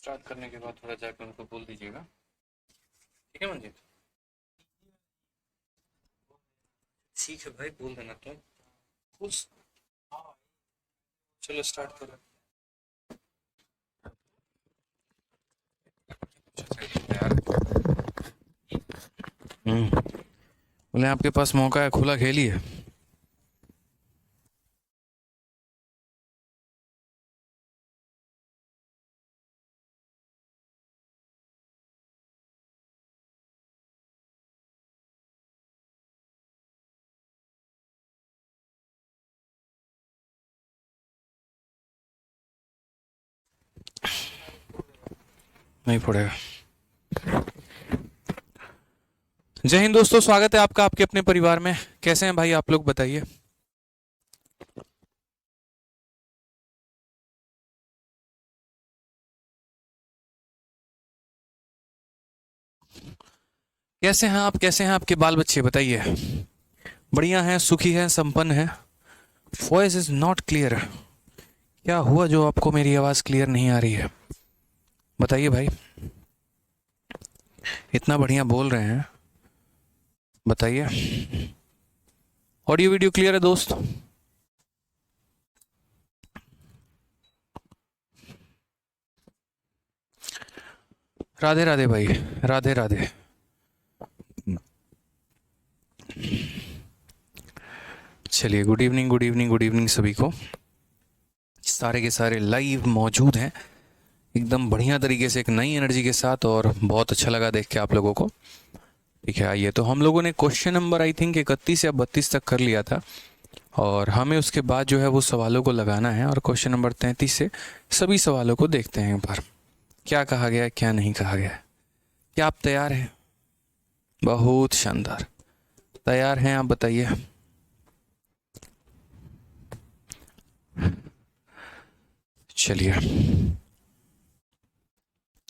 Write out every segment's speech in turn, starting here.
Start करने के बाद थोड़ा जाकर उनको बोल दीजिएगा, ठीक है मंजीत? ठीक है भाई, बोल देना तुम खुश। चलो स्टार्ट करो। बोले आपके पास मौका है, खुला खेलिए। नहीं पड़ेगा। जय हिंद दोस्तों, स्वागत है आपका आपके अपने परिवार में। कैसे हैं भाई आप लोग, बताइए। कैसे हैं आप, कैसे हैं आपके बाल बच्चे, बताइए। बढ़िया हैं, सुखी हैं, संपन्न हैं। Voice is not clear. क्या हुआ जो आपको मेरी आवाज क्लियर नहीं आ रही है, बताइए भाई। इतना बढ़िया बोल रहे हैं, बताइए। ऑडियो वीडियो क्लियर है दोस्त? राधे राधे भाई, राधे राधे। चलिए, good evening good evening good evening सभी को। सारे के सारे लाइव मौजूद हैं एकदम बढ़िया तरीके से, एक नई एनर्जी के साथ, और बहुत अच्छा लगा देख के आप लोगों को। ठीक है, आइए। तो हम लोगों ने क्वेश्चन नंबर आई थिंक 31 या 32 तक कर लिया था, और हमें उसके बाद जो है वो सवालों को लगाना है, और क्वेश्चन नंबर 33 से सभी सवालों को देखते हैं एक बार, क्या कहा गया है क्या नहीं कहा गया है। क्या आप तैयार हैं? बहुत शानदार, तैयार हैं आप, बताइए। चलिए।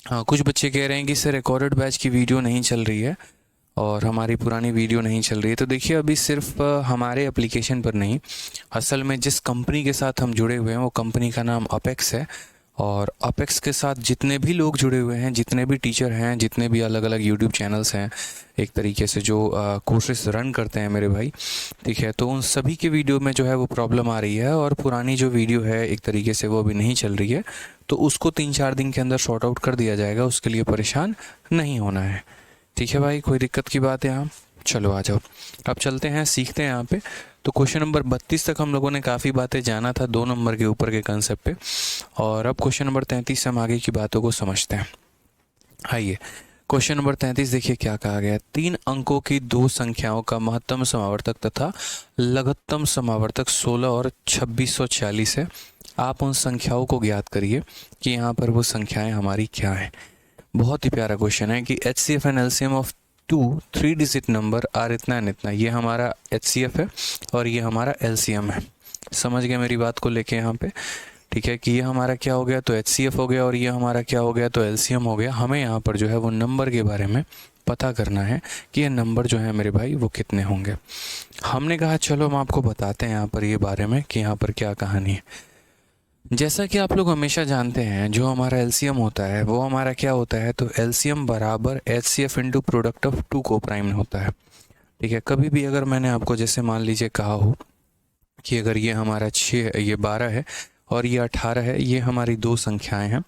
हाँ, कुछ बच्चे कह रहे हैं कि सर रिकॉर्डेड बैच की वीडियो नहीं चल रही है और हमारी पुरानी वीडियो नहीं चल रही है। तो देखिए, अभी सिर्फ हमारे एप्लीकेशन पर नहीं, असल में जिस कंपनी के साथ हम जुड़े हुए हैं वो कंपनी का नाम अपेक्स है, और अपेक्स के साथ जितने भी लोग जुड़े हुए हैं, जितने भी टीचर हैं, जितने भी अलग अलग यूट्यूब चैनल्स हैं, एक तरीके से जो कोर्सेज रन करते हैं मेरे भाई, ठीक है, तो उन सभी के वीडियो में जो है वो प्रॉब्लम आ रही है, और पुरानी जो वीडियो है एक तरीके से वो अभी नहीं चल रही है। तो उसको 3-4 दिन के अंदर शॉर्ट आउट कर दिया जाएगा, उसके लिए परेशान नहीं होना है। ठीक है भाई, कोई दिक्कत की बात है यहाँ? चलो आ जाओ, अब चलते हैं, सीखते हैं यहाँ पे। तो क्वेश्चन नंबर 32 तक हम लोगों ने काफ़ी बातें जाना था 2 नंबर के ऊपर के कंसेप्ट पे, और अब क्वेश्चन नंबर 33 से हम आगे की बातों को समझते हैं। आइए, क्वेश्चन नंबर 33 देखिए क्या कहा गया है। 3 अंकों की 2 संख्याओं का महत्तम समावर्तक तथा लघुत्तम समावर्तक 16 और 2640 है। आप उन संख्याओं को ज्ञात करिए कि यहाँ पर वो संख्याएं हमारी क्या हैं। बहुत ही प्यारा क्वेश्चन है कि HCF and LCM of 2 3 digit number are इतना एंड इतना। ये हमारा HCF है और ये हमारा LCM है। समझ गए मेरी बात को लेके यहाँ पे? ठीक है, कि ये हमारा क्या हो गया, तो HCF हो गया, और ये हमारा क्या हो गया, तो LCM हो गया। हमें यहाँ पर जो है वो नंबर के बारे में पता करना है कि ये नंबर जो है मेरे भाई वो कितने होंगे। हमने कहा चलो हम आपको बताते हैं यहाँ पर ये बारे में कि यहाँ पर क्या कहानी है। जैसा कि आप लोग हमेशा जानते हैं, जो हमारा LCM होता है वो हमारा क्या होता है, तो LCM बराबर HCF इंटू प्रोडक्ट ऑफ 2 को प्राइम होता है। ठीक है, कभी भी अगर मैंने आपको जैसे मान लीजिए कहा हो कि अगर ये हमारा 6 ये 12 है और ये 18 है, ये हमारी 2 संख्याएं हैं।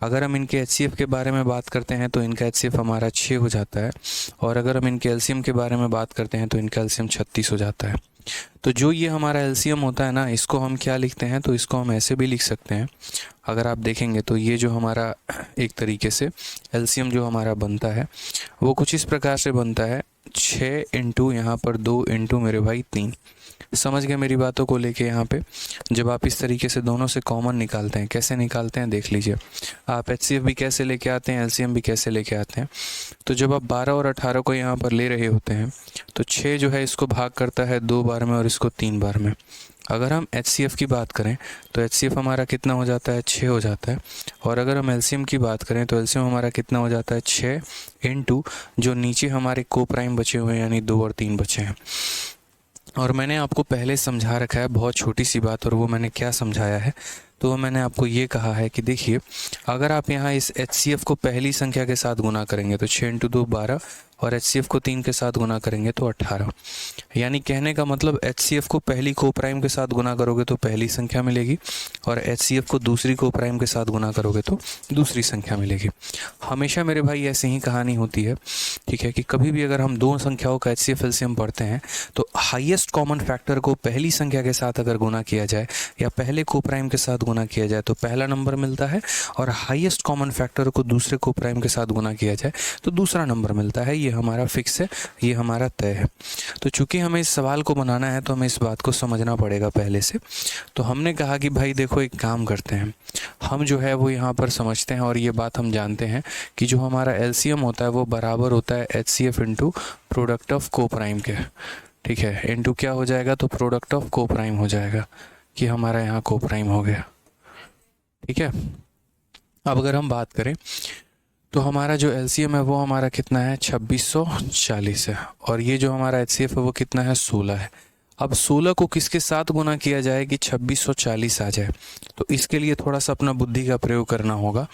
अगर हम इनके HCF के बारे में बात करते हैं तो इनका HCF हमारा 6 हो जाता है, और अगर हम इनके LCM के बारे में बात करते हैं तो इनका LCM 36 हो जाता है। तो जो ये हमारा LCM होता है ना, इसको हम क्या लिखते हैं, तो इसको हम ऐसे भी लिख सकते हैं। अगर आप देखेंगे तो ये जो हमारा एक तरीके से LCM जो हमारा बनता है वो कुछ इस प्रकार से बनता है, 6 इंटू यहाँ पर 2 इंटू मेरे भाई 3। समझ गए मेरी बातों को लेके? यहाँ पे जब आप इस तरीके से दोनों से कॉमन निकालते हैं, कैसे निकालते हैं देख लीजिए। आप HCF भी कैसे लेके आते हैं, LCM भी कैसे लेके आते हैं। तो जब आप 12 और 18 को यहाँ पर ले रहे होते हैं तो 6 जो है इसको भाग करता है 2 बार में और इसको 3 बार में। अगर हम HCF की बात करें तो HCF हमारा कितना हो जाता है, 6 हो जाता है। और अगर हम LCM की बात करें तो LCM हमारा कितना हो जाता है, 6 इंटू जो नीचे हमारे को प्राइम बचे हुए हैं यानी 2 और 3 बचे हैं। और मैंने आपको पहले समझा रखा है बहुत छोटी सी बात, और वो मैंने क्या समझाया है, तो मैंने आपको ये कहा है कि देखिए, अगर आप यहाँ इस HCF को पहली संख्या के साथ गुना करेंगे तो 6 × 2 12, और HCF को 3 के साथ गुना करेंगे तो 18। यानी कहने का मतलब HCF को पहली को प्राइम के साथ गुना करोगे तो पहली संख्या मिलेगी, और HCF को दूसरी को प्राइम के साथ गुना करोगे तो दूसरी संख्या मिलेगी। हमेशा मेरे भाई ऐसे ही कहानी होती है, ठीक है, कि कभी भी अगर हम दो संख्याओं का HCF LCM पढ़ते हैं तो हाईएस्ट कॉमन फैक्टर को पहली संख्या के साथ अगर गुना किया जाए या पहले को प्राइम के साथ गुना किया जाए तो पहला नंबर मिलता है, और हाईएस्ट कॉमन फैक्टर को दूसरे को प्राइम के साथ गुना किया जाए तो दूसरा नंबर मिलता है। ये हमारा फिक्स है, ये हमारा तय है। तो चूंकि हमें इस सवाल को बनाना है तो हमें इस बात को समझना पड़ेगा पहले से। तो हमने कहा कि भाई देखो, एक काम करते हैं, हम जो है वो यहाँ पर समझते हैं, और ये बात हम जानते हैं कि जो हमारा LCM होता है वो बराबर होता है HCF इंटू प्रोडक्ट ऑफ को प्राइम के, ठीक है, इंटू क्या हो जाएगा, तो प्रोडक्ट ऑफ को प्राइम हो जाएगा, कि हमारा यहाँ को प्राइम हो गया, ठीक है। अब अगर हम बात करें तो हमारा जो LCM है वो हमारा कितना है, 2640 है, और ये जो हमारा HCF है वो कितना है, 16 है। अब 16 को किसके साथ गुना किया जाए कि 2640 आ जाए, तो इसके लिए थोड़ा सा अपना बुद्धि का प्रयोग करना होगा।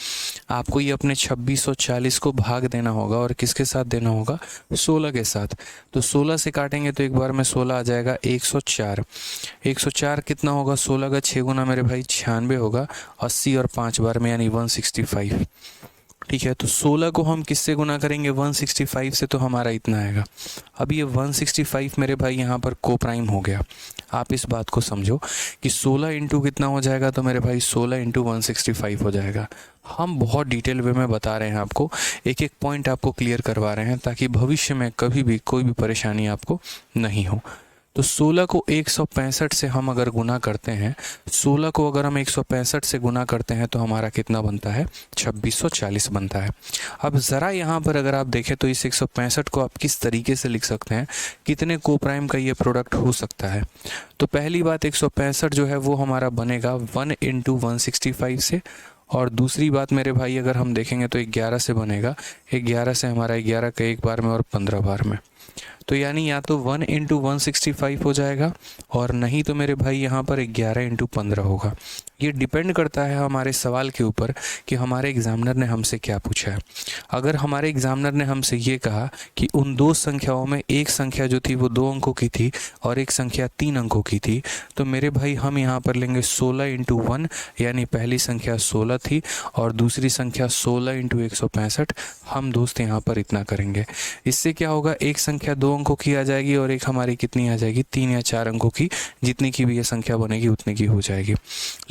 आपको ये अपने 2640 को भाग देना होगा, और किसके साथ देना होगा, 16 के साथ। तो 16 से काटेंगे तो एक बार में 16 आ जाएगा, 104। 104 कितना होगा, 16 का 6 गुना मेरे भाई 96 होगा, 80 और 5 बार में यानी 165, ठीक है। तो 16 को हम किससे गुना करेंगे, 165 से, तो हमारा इतना आएगा। अब ये 165 मेरे भाई यहाँ पर को प्राइम हो गया। आप इस बात को समझो कि 16 इंटू कितना हो जाएगा, तो मेरे भाई 16 इंटू 165 हो जाएगा। हम बहुत डिटेल वे में बता रहे हैं आपको, एक एक पॉइंट आपको क्लियर करवा रहे हैं ताकि भविष्य में कभी भी कोई भी परेशानी आपको नहीं हो। तो 16 को 165 से हम अगर गुना करते हैं, 16 को अगर हम 165 से गुना करते हैं तो हमारा कितना बनता है, 2640 बनता है। अब ज़रा यहाँ पर अगर आप देखें तो इस 165 को आप किस तरीके से लिख सकते हैं, कितने को प्राइम का ये प्रोडक्ट हो सकता है। तो पहली बात, 165 जो है वो हमारा बनेगा 1 इंटू 165 से, और दूसरी बात मेरे भाई अगर हम देखेंगे तो 11 से बनेगा, 11 से हमारा 11 का एक बार में और 15 बार में। तो यानी या तो 1 इंटू 165 हो जाएगा, और नहीं तो मेरे भाई यहाँ पर 11 इंटू 15 होगा। ये डिपेंड करता है हमारे सवाल के ऊपर कि हमारे एग्जामिनर ने हमसे क्या पूछा है। अगर हमारे एग्जामिनर ने हमसे ये कहा कि उन दो संख्याओं में एक संख्या जो थी वो 2 अंकों की थी और एक संख्या 3 अंकों की थी, तो मेरे भाई हम यहाँ पर लेंगे 16 इंटू 1, यानी पहली संख्या 16 थी और दूसरी संख्या 16 इंटू 165। हम दोस्त यहाँ पर इतना करेंगे। इससे क्या होगा, एक संख्या 2 अंकों की आ जाएगी और एक हमारी कितनी आ जाएगी, 3 या 4 अंकों की। जितनी की भी ये संख्या बनेगी उतनी की हो जाएगी।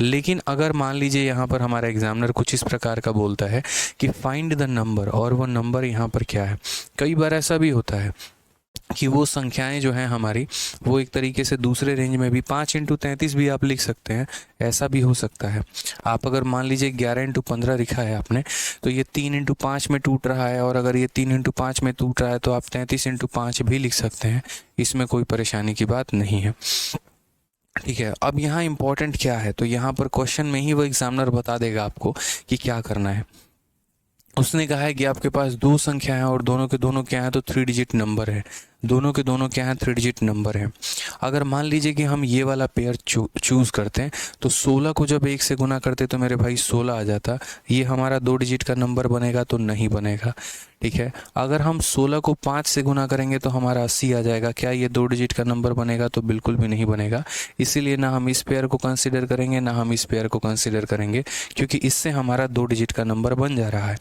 लेकिन अगर मान लीजिए यहाँ पर हमारा एग्जामिनर कुछ इस प्रकार का बोलता है कि फाइंड द नंबर, और वो नंबर यहाँ पर क्या है, कई बार ऐसा भी होता है कि वो संख्याएं जो हैं हमारी वो एक तरीके से दूसरे रेंज में भी 5 इंटू 33 भी आप लिख सकते हैं, ऐसा भी हो सकता है। आप अगर मान लीजिए 11 इंटू 15 लिखा है आपने, तो ये 3 इंटू 5 में टूट रहा है, और अगर ये 3 इंटू 5 में टूट रहा है तो आप 33 इंटू 5 भी लिख सकते हैं। इसमें कोई परेशानी की बात नहीं है, ठीक है। अब यहाँ इंपॉर्टेंट क्या है, तो यहाँ पर क्वेश्चन में ही वो एग्जामिनर बता देगा आपको कि क्या करना है। उसने कहा है कि आपके पास दो संख्या है और दोनों के दोनों क्या है, तो 3 डिजिट नंबर है। दोनों के दोनों क्या है, 3 डिजिट नंबर है। अगर मान लीजिए कि हम ये वाला पेयर चूज़ करते हैं, तो 16 को जब 1 से गुना करते तो मेरे भाई 16 आ जाता। ये हमारा 2 डिजिट का नंबर बनेगा तो नहीं बनेगा, ठीक है। अगर हम 16 को 5 से गुना करेंगे तो हमारा 80 आ जाएगा। क्या ये 2 डिजिट का नंबर बनेगा, तो बिल्कुल भी नहीं बनेगा। इसीलिए ना हम इस पेयर को कंसिडर करेंगे ना हम इस पेयर को कंसिडर करेंगे, क्योंकि इससे हमारा 2 डिजिट का नंबर बन जा रहा है।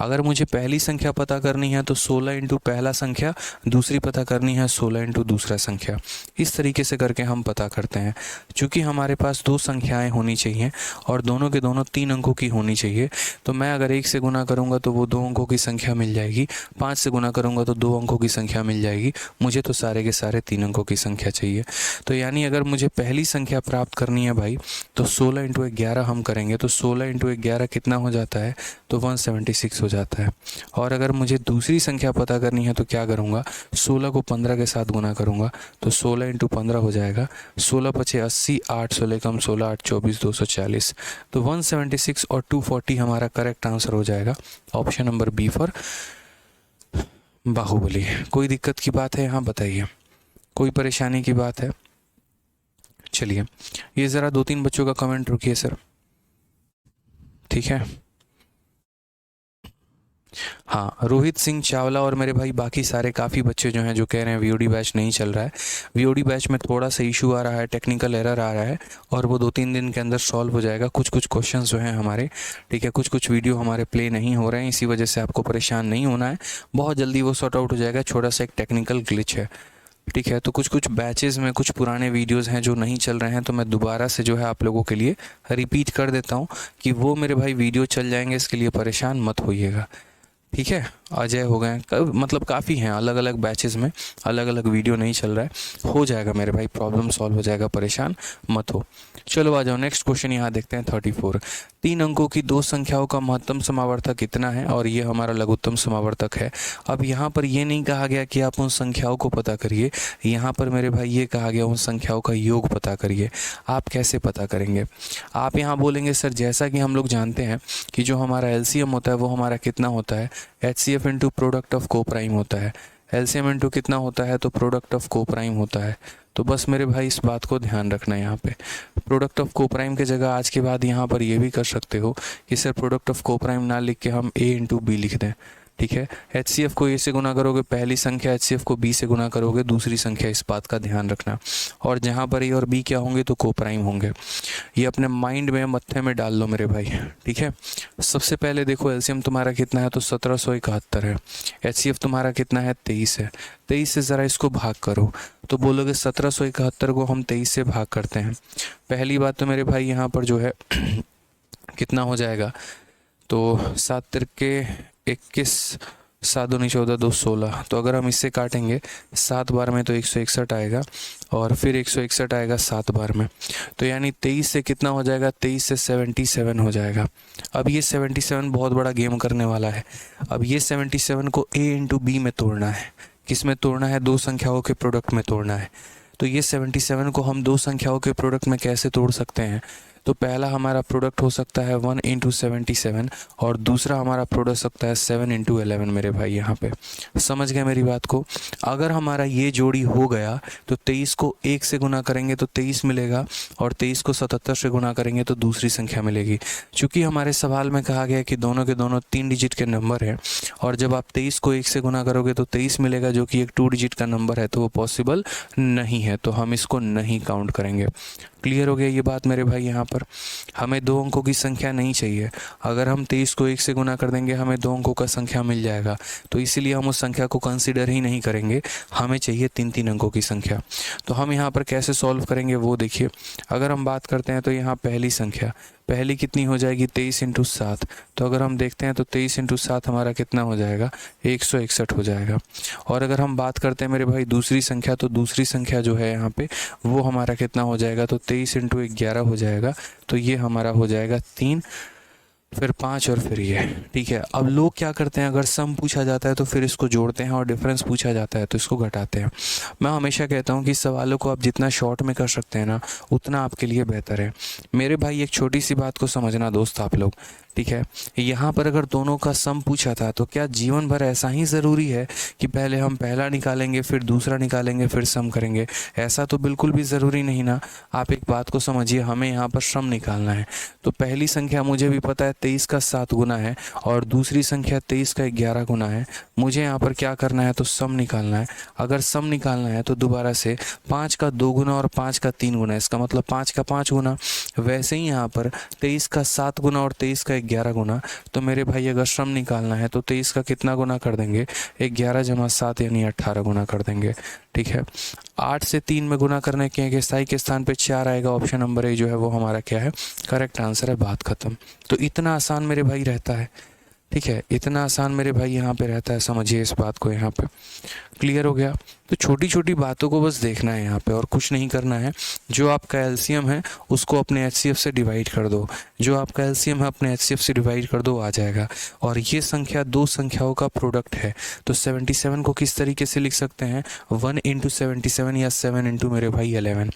अगर मुझे पहली संख्या पता करनी है तो 16 इंटू पहला संख्या, दूसरी पता करनी है 16 इंटू दूसरा संख्या। इस तरीके से करके हम पता करते हैं। चूँकि हमारे पास दो संख्याएं होनी चाहिए और दोनों के दोनों 3 अंकों की होनी चाहिए, तो मैं अगर 1 से गुना करूँगा तो वो 2 अंकों की संख्या मिल जाएगी, 5 से गुना करूँगा तो 2 अंकों की संख्या मिल जाएगी। मुझे तो सारे के सारे 3 अंकों की संख्या चाहिए। तो यानी अगर मुझे पहली संख्या प्राप्त करनी है भाई, तो 16 इंटू 11 हम करेंगे, तो 16 इंटू 11 कितना हो जाता है, तो 176 हो जाता है। और अगर मुझे दूसरी संख्या पता करनी है तो क्या करूँगा, 16 को 15 के साथ गुना करूँगा, तो 16 इंटू 15 हो जाएगा। 16 पचे 80, 8 16 कम 16, 8 24, 240। तो 176 और 240 हमारा करेक्ट आंसर हो जाएगा। Option number B for Baahubali. कोई दिक्कत की बात है यहाँ बताइए, कोई परेशानी की बात है? चलिए ये ज़रा 2-3 बच्चों का कमेंट रुकिए सर। ठीक है। हाँ, रोहित सिंह चावला और मेरे भाई बाकी सारे काफ़ी बच्चे जो हैं जो कह रहे हैं वीओडी बैच नहीं चल रहा है। वीओडी बैच में थोड़ा सा इशू आ रहा है, टेक्निकल एरर आ रहा है और वो 2-3 दिन के अंदर सॉल्व हो जाएगा। कुछ कुछ क्वेश्चंस जो हैं हमारे, ठीक है, कुछ कुछ वीडियो हमारे प्ले नहीं हो रहे हैं, इसी वजह से आपको परेशान नहीं होना है। बहुत जल्दी वो सॉर्ट आउट हो जाएगा, छोटा सा एक टेक्निकल ग्लिच है, ठीक है। तो कुछ कुछ बैचेज़ में कुछ पुराने वीडियोज़ हैं जो नहीं चल रहे हैं, तो मैं दोबारा से जो है आप लोगों के लिए रिपीट कर देता हूँ कि वो मेरे भाई वीडियो चल जाएंगे, इसके लिए परेशान मत होइएगा, ठीक है। अजय हो गए, मतलब काफ़ी हैं, अलग अलग बैचेस में अलग अलग वीडियो नहीं चल रहा है, हो जाएगा मेरे भाई, प्रॉब्लम सॉल्व हो जाएगा, परेशान मत हो। चलो आ जाओ, नेक्स्ट क्वेश्चन यहाँ देखते हैं 34। 3 अंकों की 2 संख्याओं का महत्तम समावर्तक कितना है और ये हमारा लघुत्तम समावर्तक है। अब यहाँ पर ये नहीं कहा गया कि आप उन संख्याओं को पता करिए, यहाँ पर मेरे भाई ये कहा गया उन संख्याओं का योग पता करिए। आप कैसे पता करेंगे? आप यहाँ बोलेंगे सर जैसा कि हम लोग जानते हैं कि जो हमारा एलसीएम होता है वो हमारा कितना होता है, HCF इंटू प्रोडक्ट ऑफ को प्राइम होता है। एलसीएम इंटू कितना होता है, तो प्रोडक्ट ऑफ को प्राइम होता है। तो बस मेरे भाई इस बात को ध्यान रखना है, यहाँ पे प्रोडक्ट ऑफ को प्राइम के जगह आज के बाद यहाँ पर ये भी कर सकते हो कि सर प्रोडक्ट ऑफ को प्राइम ना लिख के हम A इंटू बी लिख दें, ठीक है। HCF को A से गुना करोगे पहली संख्या, HCF को B से गुना करोगे दूसरी संख्या, इस बात का ध्यान रखना। और जहाँ पर A और B क्या होंगे, तो को प्राइम होंगे। ये अपने माइंड में, मत्थे में डाल लो मेरे भाई, ठीक है। सबसे पहले देखो एलसीएम तुम्हारा कितना है, तो 1771 है। HCF तुम्हारा कितना है, 23 है। 23 से ज़रा इसको भाग करो, तो बोलोगे 1771 को हम 23 से भाग करते हैं। पहली बात तो मेरे भाई यहाँ पर जो है कितना हो जाएगा, तो 7 तिरके 21, 7 दूनी 14, 2 16। तो अगर हम इससे काटेंगे 7 बार में तो 161 आएगा और फिर 161 आएगा 7 बार में, तो यानी 23 से कितना हो जाएगा, 23 से 77 हो जाएगा। अब ये 77 बहुत बड़ा गेम करने वाला है। अब ये 77 को A इंटू बी में तोड़ना है। किस में तोड़ना है, 2 संख्याओं के प्रोडक्ट में तोड़ना है। तो ये 77 को हम 2 संख्याओं के प्रोडक्ट में कैसे तोड़ सकते हैं, तो पहला हमारा प्रोडक्ट हो सकता है 1 इंटू 77 और दूसरा हमारा प्रोडक्ट हो सकता है 7 इंटू 11 मेरे भाई। यहाँ पे समझ गए मेरी बात को? अगर हमारा ये जोड़ी हो गया तो 23 को 1 से गुना करेंगे तो 23 मिलेगा और 23 को 77 से गुना करेंगे तो दूसरी संख्या मिलेगी। चूँकि हमारे सवाल में कहा गया कि दोनों के दोनों 3 डिजिट के नंबर हैं और जब आप 23 को 1 से गुना करोगे तो 23 मिलेगा जो कि एक 2 डिजिट का नंबर है, तो वो पॉसिबल नहीं है, तो हम इसको नहीं काउंट करेंगे। क्लियर हो गया ये बात मेरे भाई? यहाँ पर हमें 2 अंकों की संख्या नहीं चाहिए। अगर हम 23 को 1 से गुना कर देंगे हमें 2 अंकों का संख्या मिल जाएगा, तो इसीलिए हम उस संख्या को कंसीडर ही नहीं करेंगे। हमें चाहिए 3-3 अंकों की संख्या। तो हम यहाँ पर कैसे सॉल्व करेंगे वो देखिए। अगर हम बात करते हैं तो यहाँ पहली संख्या, पहली कितनी हो जाएगी, 23 इंटू 7। तो अगर हम देखते हैं तो 23 इंटू 7 हमारा कितना हो जाएगा, 161 हो जाएगा। और अगर हम बात करते हैं मेरे भाई दूसरी संख्या, तो दूसरी संख्या जो है यहाँ पे वो हमारा कितना हो जाएगा, तो 23 इंटू 11 हो जाएगा। तो ये हमारा हो जाएगा 3, फिर 5 और फिर ये, ठीक है। अब लोग क्या करते हैं, अगर सम पूछा जाता है तो फिर इसको जोड़ते हैं और डिफरेंस पूछा जाता है तो इसको घटाते हैं। मैं हमेशा कहता हूँ कि सवालों को आप जितना शॉर्ट में कर सकते हैं ना उतना आपके लिए बेहतर है। मेरे भाई एक छोटी सी बात को समझना दोस्त आप लोग, ठीक है। यहाँ पर अगर दोनों का सम पूछा था तो क्या जीवन भर ऐसा ही ज़रूरी है कि पहले हम पहला निकालेंगे फिर दूसरा निकालेंगे फिर सम करेंगे? ऐसा तो बिल्कुल भी ज़रूरी नहीं ना। आप एक बात को समझिए, हमें यहाँ पर सम निकालना है। तो पहली संख्या मुझे भी पता है 23 का 7 गुना है और दूसरी संख्या 23 का 11 गुना है। मुझे यहाँ पर क्या करना है, तो सम निकालना है। अगर सम निकालना है तो दोबारा से 5 का 2 गुना और 5 का 3 गुना, इसका मतलब 5 का 5 गुना। वैसे ही यहाँ पर 23 का 7 गुना और 23 का 11 गुना। तो मेरे भाई अगर सम निकालना है तो 23 का कितना गुना कर देंगे, 11 जमा 7 यानी 18 गुना कर देंगे, ठीक है। 8 से 3 में गुना करने के साई के स्थान पे 4 आएगा। ऑप्शन नंबर ए जो है वो हमारा क्या है, करेक्ट आंसर है। बात खत्म। तो इतना आसान मेरे भाई रहता है, ठीक है, इतना आसान मेरे भाई यहाँ पे रहता है। समझिए इस बात को, यहाँ पे क्लियर हो गया? तो छोटी छोटी बातों को बस देखना है यहाँ पे और कुछ नहीं करना है। जो आपका एलसीएम है उसको अपने HCF से डिवाइड कर दो, जो आपका एलसीएम है अपने HCF से डिवाइड कर दो, आ जाएगा। और ये संख्या 2 संख्याओं का प्रोडक्ट है। तो 77 को किस तरीके से लिख सकते हैं, 1 इंटू 77 या 7 इंटू मेरे भाई 11,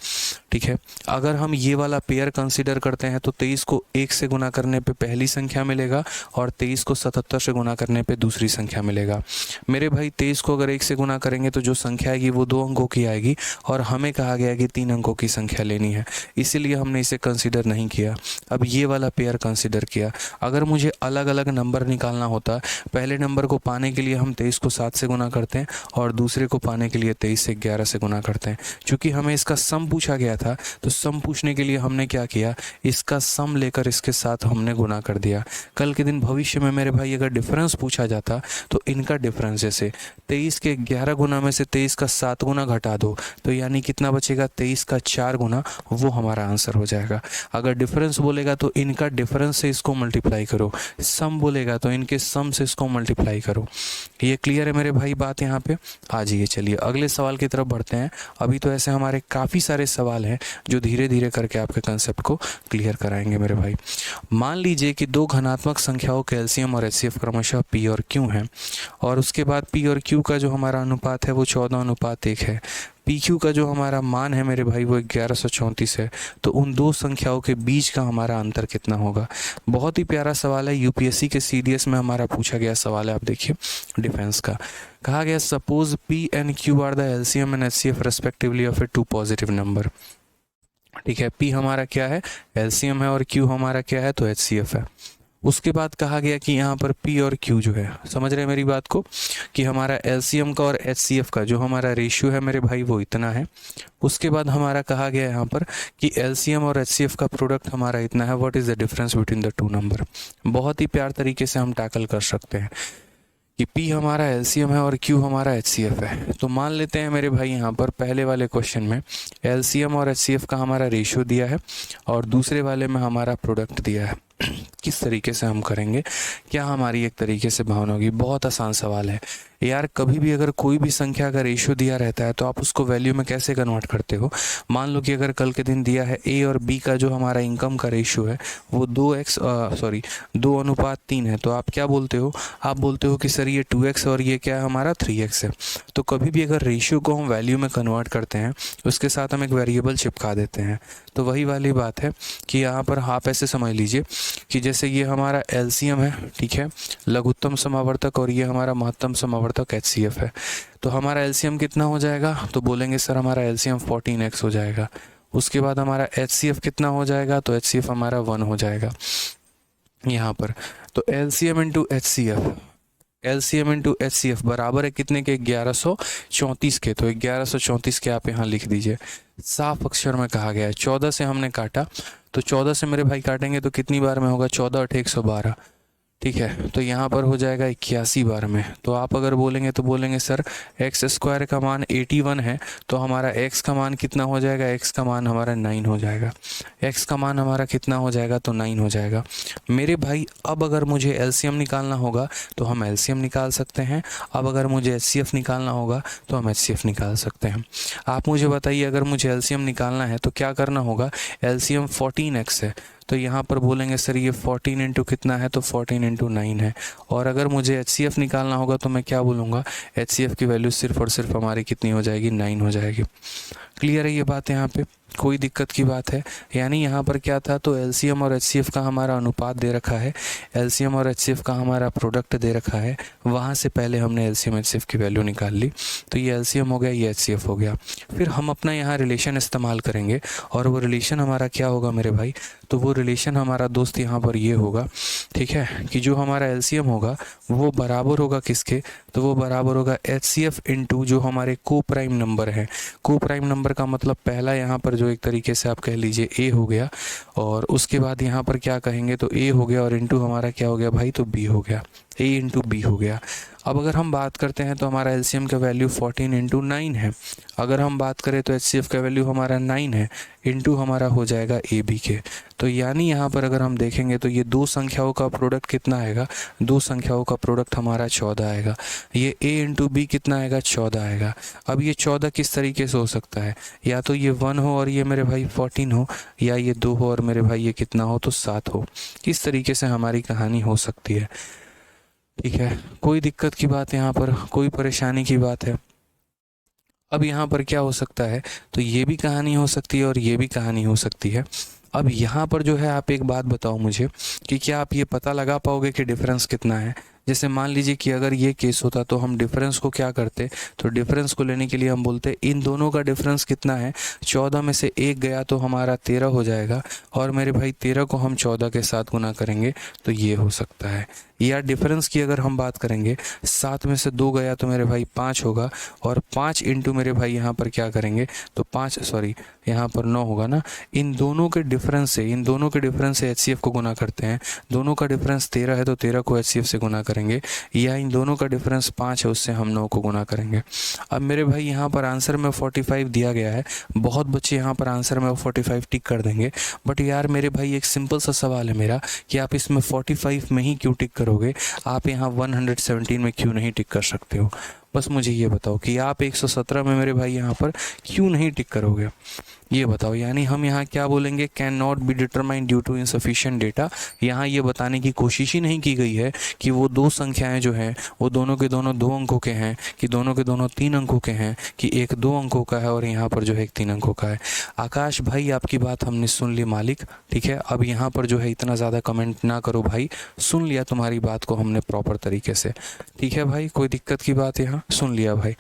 ठीक है। अगर हम ये वाला पेयर कंसिडर करते हैं तो 23 को 1 से गुना करने पे पहली संख्या मिलेगा और 23 को 77 से गुना करने पे दूसरी संख्या मिलेगा। मेरे भाई 23 को अगर 1 से गुना करेंगे तो जो संख्या संख्या आएगी वो 2 अंकों की आएगी और हमें कहा गया है कि 3 अंकों की संख्या लेनी है, इसीलिए हमने इसे कंसिडर नहीं किया। अब ये वाला पेयर कंसिडर किया। अगर मुझे अलग अलग नंबर निकालना होता, पहले नंबर को पाने के लिए हम 23 को 7 से गुना करते हैं और दूसरे को पाने के लिए 23 से 11 से गुना करते हैं। चूँकि हमें इसका सम पूछा गया था तो सम पूछने के लिए हमने क्या किया, इसका सम लेकर इसके साथ हमने गुना कर दिया। कल के दिन भविष्य में मेरे भाई अगर डिफरेंस पूछा जाता तो इनका डिफरेंस, जैसे 23 के 11 गुना में से 23 का 7 गुना घटा दो तो यानी कितना बचेगा, 23 का 4 गुना, वो हमारा आंसर हो जाएगा। अगर डिफरेंस बोलेगा तो इनका डिफरेंस से इसको मल्टीप्लाई करो, सम बोलेगा तो इनके सम से इसको मल्टीप्लाई करो। ये क्लियर है मेरे भाई बात यहाँ पे? आ जाइए, चलिए अगले सवाल की तरफ बढ़ते हैं। अभी तो ऐसे हमारे काफ़ी सारे सवाल हैं जो धीरे धीरे करके आपके कंसेप्ट को क्लियर कराएंगे मेरे भाई। मान लीजिए कि दो धनात्मक संख्याओं के एलसीएम और एचसीएफ क्रमशः पी और क्यू हैं और उसके बाद पी और क्यू का जो हमारा अनुपात है वो 14:1 है। पी क्यू का जो हमारा मान है मेरे भाई वो 1134 है। तो उन दो संख्याओं के बीच का हमारा अंतर कितना होगा? बहुत ही प्यारा सवाल है, यूपीएससी के सीडीएस में हमारा पूछा गया सवाल है। आप देखिए डिफेंस का कहा गया, suppose P and Q R the LCM and HCF respectively of A 2 positive number. ठीक है, पी हमारा क्या है, एलसीएम है, और क्यू हमारा क्या है, तो एचसीएफ है। उसके बाद कहा गया कि यहाँ पर पी और क्यू जो है, समझ रहे हैं मेरी बात को, कि हमारा एलसीएम का और एचसीएफ का जो हमारा रेशियो है मेरे भाई वो इतना है। उसके बाद हमारा कहा गया यहाँ पर कि एलसीएम और एचसीएफ का प्रोडक्ट हमारा इतना है। What is the difference between the two number? बहुत ही प्यार तरीके से हम टैकल कर सकते हैं कि P हमारा एलसीएम है और Q हमारा एचसीएफ है। तो मान लेते हैं मेरे भाई यहाँ पर पहले वाले क्वेश्चन में एलसीएम और एचसीएफ का हमारा रेशियो दिया है और दूसरे वाले में हमारा प्रोडक्ट दिया है। किस तरीके से हम करेंगे, क्या हमारी एक तरीके से भावना होगी? बहुत आसान सवाल है यार। कभी भी अगर कोई भी संख्या का रेशियो दिया रहता है तो आप उसको वैल्यू में कैसे कन्वर्ट करते हो? मान लो कि अगर कल के दिन दिया है A और B का जो हमारा इनकम का रेशियो है वो 2:3 है, तो आप क्या बोलते हो? आप बोलते हो कि सर ये 2x और ये क्या है, हमारा 3x है। तो कभी भी अगर रेशियो को हम वैल्यू में कन्वर्ट करते हैं उसके साथ हम एक वेरिएबल चिपका देते हैं। तो वही वाली बात है कि यहाँ पर आप ऐसे समझ लीजिए कि जैसे ये हमारा एलसीएम है, ठीक है, लघुत्तम समावर्तक, और ये हमारा महत्तम समावर्तक एचसीएफ है। तो हमारा एलसीएम कितना हो जाएगा? तो बोलेंगे सर हमारा एलसीएम 14x हो जाएगा। उसके बाद हमारा एचसीएफ कितना हो जाएगा? तो एचसीएफ हमारा 1 हो जाएगा यहाँ पर। तो एलसीएम इंटू एचसीएफ बराबर है कितने के? 1134 के। तो 1134 के आप यहाँ लिख दीजिए। साफ अक्षर में कहा गया है 14 से हमने काटा, तो 14 से मेरे भाई काटेंगे तो कितनी बार में होगा? 14 8 112, ठीक है। तो यहाँ पर हो जाएगा 81 बार में। तो आप अगर बोलेंगे तो बोलेंगे सर एक्स स्क्वायर का मान 81 है, तो हमारा एक्स का मान कितना हो जाएगा? एक्स का मान हमारा 9 हो जाएगा। एक्स का मान हमारा कितना हो जाएगा? तो 9 हो जाएगा मेरे भाई। अब अगर मुझे एलसीएम निकालना होगा तो हम एलसीएम निकाल सकते हैं। अब अगर मुझे एचसीएफ निकालना होगा तो हम एचसीएफ निकाल सकते हैं। आप मुझे बताइए, अगर मुझे एलसीएम निकालना है तो क्या करना होगा? एलसीएम 14x है, तो यहाँ पर बोलेंगे सर ये 14 इंटू कितना है? तो 14 इंटू 9 है। और अगर मुझे एचसीएफ निकालना होगा तो मैं क्या बोलूँगा? एचसीएफ की वैल्यू सिर्फ और सिर्फ हमारी कितनी हो जाएगी? 9 हो जाएगी। क्लियर है ये बात? यहाँ पे कोई दिक्कत की बात है? यानी यहाँ पर क्या था, तो एलसीएम और एचसीएफ का हमारा अनुपात दे रखा है, एलसीएम और एचसीएफ का हमारा प्रोडक्ट दे रखा है, वहाँ से पहले हमने एलसीएम एचसीएफ की वैल्यू निकाल ली। तो ये एलसीएम हो गया, ये एचसीएफ हो गया। फिर हम अपना यहाँ रिलेशन इस्तेमाल करेंगे और वो रिलेशन हमारा क्या होगा मेरे भाई? तो वो रिलेशन हमारा दोस्त यहाँ पर ये होगा, ठीक है, कि जो हमारा एलसीएम होगा वो बराबर होगा किसके? तो वो बराबर होगा एचसीएफ इंटू जो हमारे को प्राइम नंबर है। को प्राइम नंबर का मतलब पहला यहाँ पर जो एक तरीके से आप कह लीजिए ए हो गया, और उसके बाद यहाँ पर क्या कहेंगे? तो ए हो गया, और इंटू हमारा क्या हो गया भाई? तो बी हो गया। ए इंटू बी हो गया। अब अगर हम बात करते हैं तो हमारा एलसीएम का वैल्यू 14 इंटू 9 है। अगर हम बात करें तो एचसीएफ का वैल्यू हमारा 9 है, इंटू हमारा हो जाएगा ए बी के। तो यानी यहाँ पर अगर हम देखेंगे तो ये दो संख्याओं का प्रोडक्ट कितना आएगा? दो संख्याओं का प्रोडक्ट हमारा 14 आएगा। ये ए इंटू बी कितना आएगा? 14 आएगा। अब ये 14 किस तरीके से हो सकता है? या तो ये 1 हो और ये मेरे भाई 14 हो, या ये 2 हो और मेरे भाई ये कितना हो? तो 7 हो। इस तरीके से हमारी कहानी हो सकती है, ठीक है। कोई दिक्कत की बात यहाँ पर, कोई परेशानी की बात है? अब यहाँ पर क्या हो सकता है? तो ये भी कहानी हो सकती है और ये भी कहानी हो सकती है। अब यहाँ पर जो है आप एक बात बताओ मुझे कि क्या आप ये पता लगा पाओगे कि डिफरेंस कितना है? जैसे मान लीजिए कि अगर ये केस होता तो हम डिफरेंस को क्या करते, तो डिफरेंस को लेने के लिए हम बोलते इन दोनों का डिफरेंस कितना है, 14 में से 1 गया तो हमारा 13 हो जाएगा, और मेरे भाई 13 को हम 14 के साथ गुना करेंगे तो ये हो सकता है। या डिफरेंस की अगर हम बात करेंगे, 7 में से 2 गया तो मेरे भाई 5 होगा, और 5 इंटू मेरे भाई यहाँ पर क्या करेंगे तो 5 सॉरी यहाँ पर 9 होगा ना। इन दोनों के डिफरेंस से HCF को गुना करते हैं। दोनों का डिफरेंस 13 है तो 13 को HCF से गुना करेंगे, या इन दोनों का डिफरेंस 5 है उससे हम 9 को गुना करेंगे। अब मेरे भाई यहाँ पर आंसर में 45 दिया गया है। बहुत बच्चे यहाँ पर आंसर में 45 टिक कर देंगे, बट यार मेरे भाई एक सिंपल सा सवाल है मेरा कि आप इसमें 45 में ही क्यों टिक करोगे, आप यहाँ 117 में क्यों नहीं टिक कर सकते हो। बस मुझे ये बताओ कि आप 117 में मेरे भाई यहाँ पर क्यों नहीं टिक करोगे, ये बताओ। यानी हम यहाँ क्या बोलेंगे, can not be determined due to insufficient data. यहाँ ये बताने की कोशिश ही नहीं की गई है कि वो दो संख्याएं जो हैं वो दोनों के दोनों 2 अंकों के हैं, कि दोनों के दोनों 3 अंकों के हैं, कि एक 2 अंकों का है और यहाँ पर जो है एक 3 अंकों का है। आकाश भाई आपकी बात हमने सुन ली मालिक, ठीक है। अब यहाँ पर जो है इतना ज़्यादा कमेंट ना करो भाई, सुन लिया तुम्हारी बात को हमने प्रॉपर तरीके से, ठीक है भाई, कोई दिक्कत की बात यहाँ सुन लिया भाई।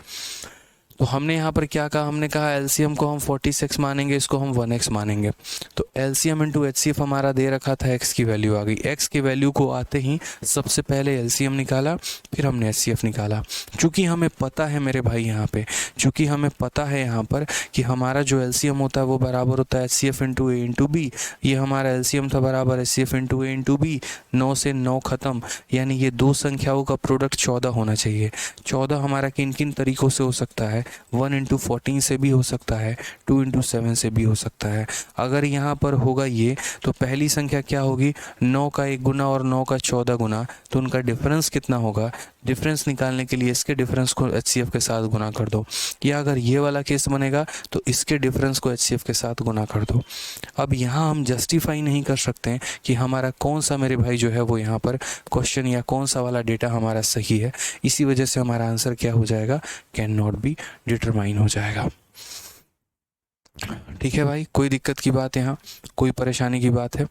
तो हमने यहाँ पर क्या कहा, हमने कहा एलसीएम को हम 46 मानेंगे, इसको हम 1x मानेंगे। तो एलसीएम इंटू HCF हमारा दे रखा था, x की वैल्यू आ गई। x की वैल्यू को आते ही सबसे पहले एलसीएम निकाला, फिर हमने HCF निकाला। चूँकि हमें पता है मेरे भाई यहाँ पे, चूँकि हमें पता है यहाँ पर कि हमारा जो एलसीएम होता है वो बराबर होता है HCF into A into B। ये हमारा एलसीएम था बराबर HCF into A into B। 9 से 9 ख़त्म, यानी ये दो संख्याओं का प्रोडक्ट 14 होना चाहिए। 14 हमारा किन किन तरीक़ों से हो सकता है, 1 इंटू 14 से भी हो सकता है, 2 इंटू 7 से भी हो सकता है। अगर यहाँ पर होगा ये, तो पहली संख्या क्या होगी, 9 का 1 गुना और 9 का 14 गुना, तो उनका डिफरेंस कितना होगा। डिफरेंस निकालने के लिए इसके डिफरेंस को HCF के साथ गुना कर दो, या अगर ये वाला केस बनेगा तो इसके डिफरेंस को HCF के साथ गुना कर दो। अब यहाँ हम जस्टिफाई नहीं कर सकते हैं कि हमारा कौन सा मेरे भाई जो है वो यहाँ पर क्वेश्चन या कौन सा वाला डेटा हमारा सही है। इसी वजह से हमारा आंसर क्या हो जाएगा, कैन नॉट बी डिटरमाइन हो जाएगा। ठीक है भाई, कोई दिक्कत की बात, यहाँ कोई परेशानी की बात है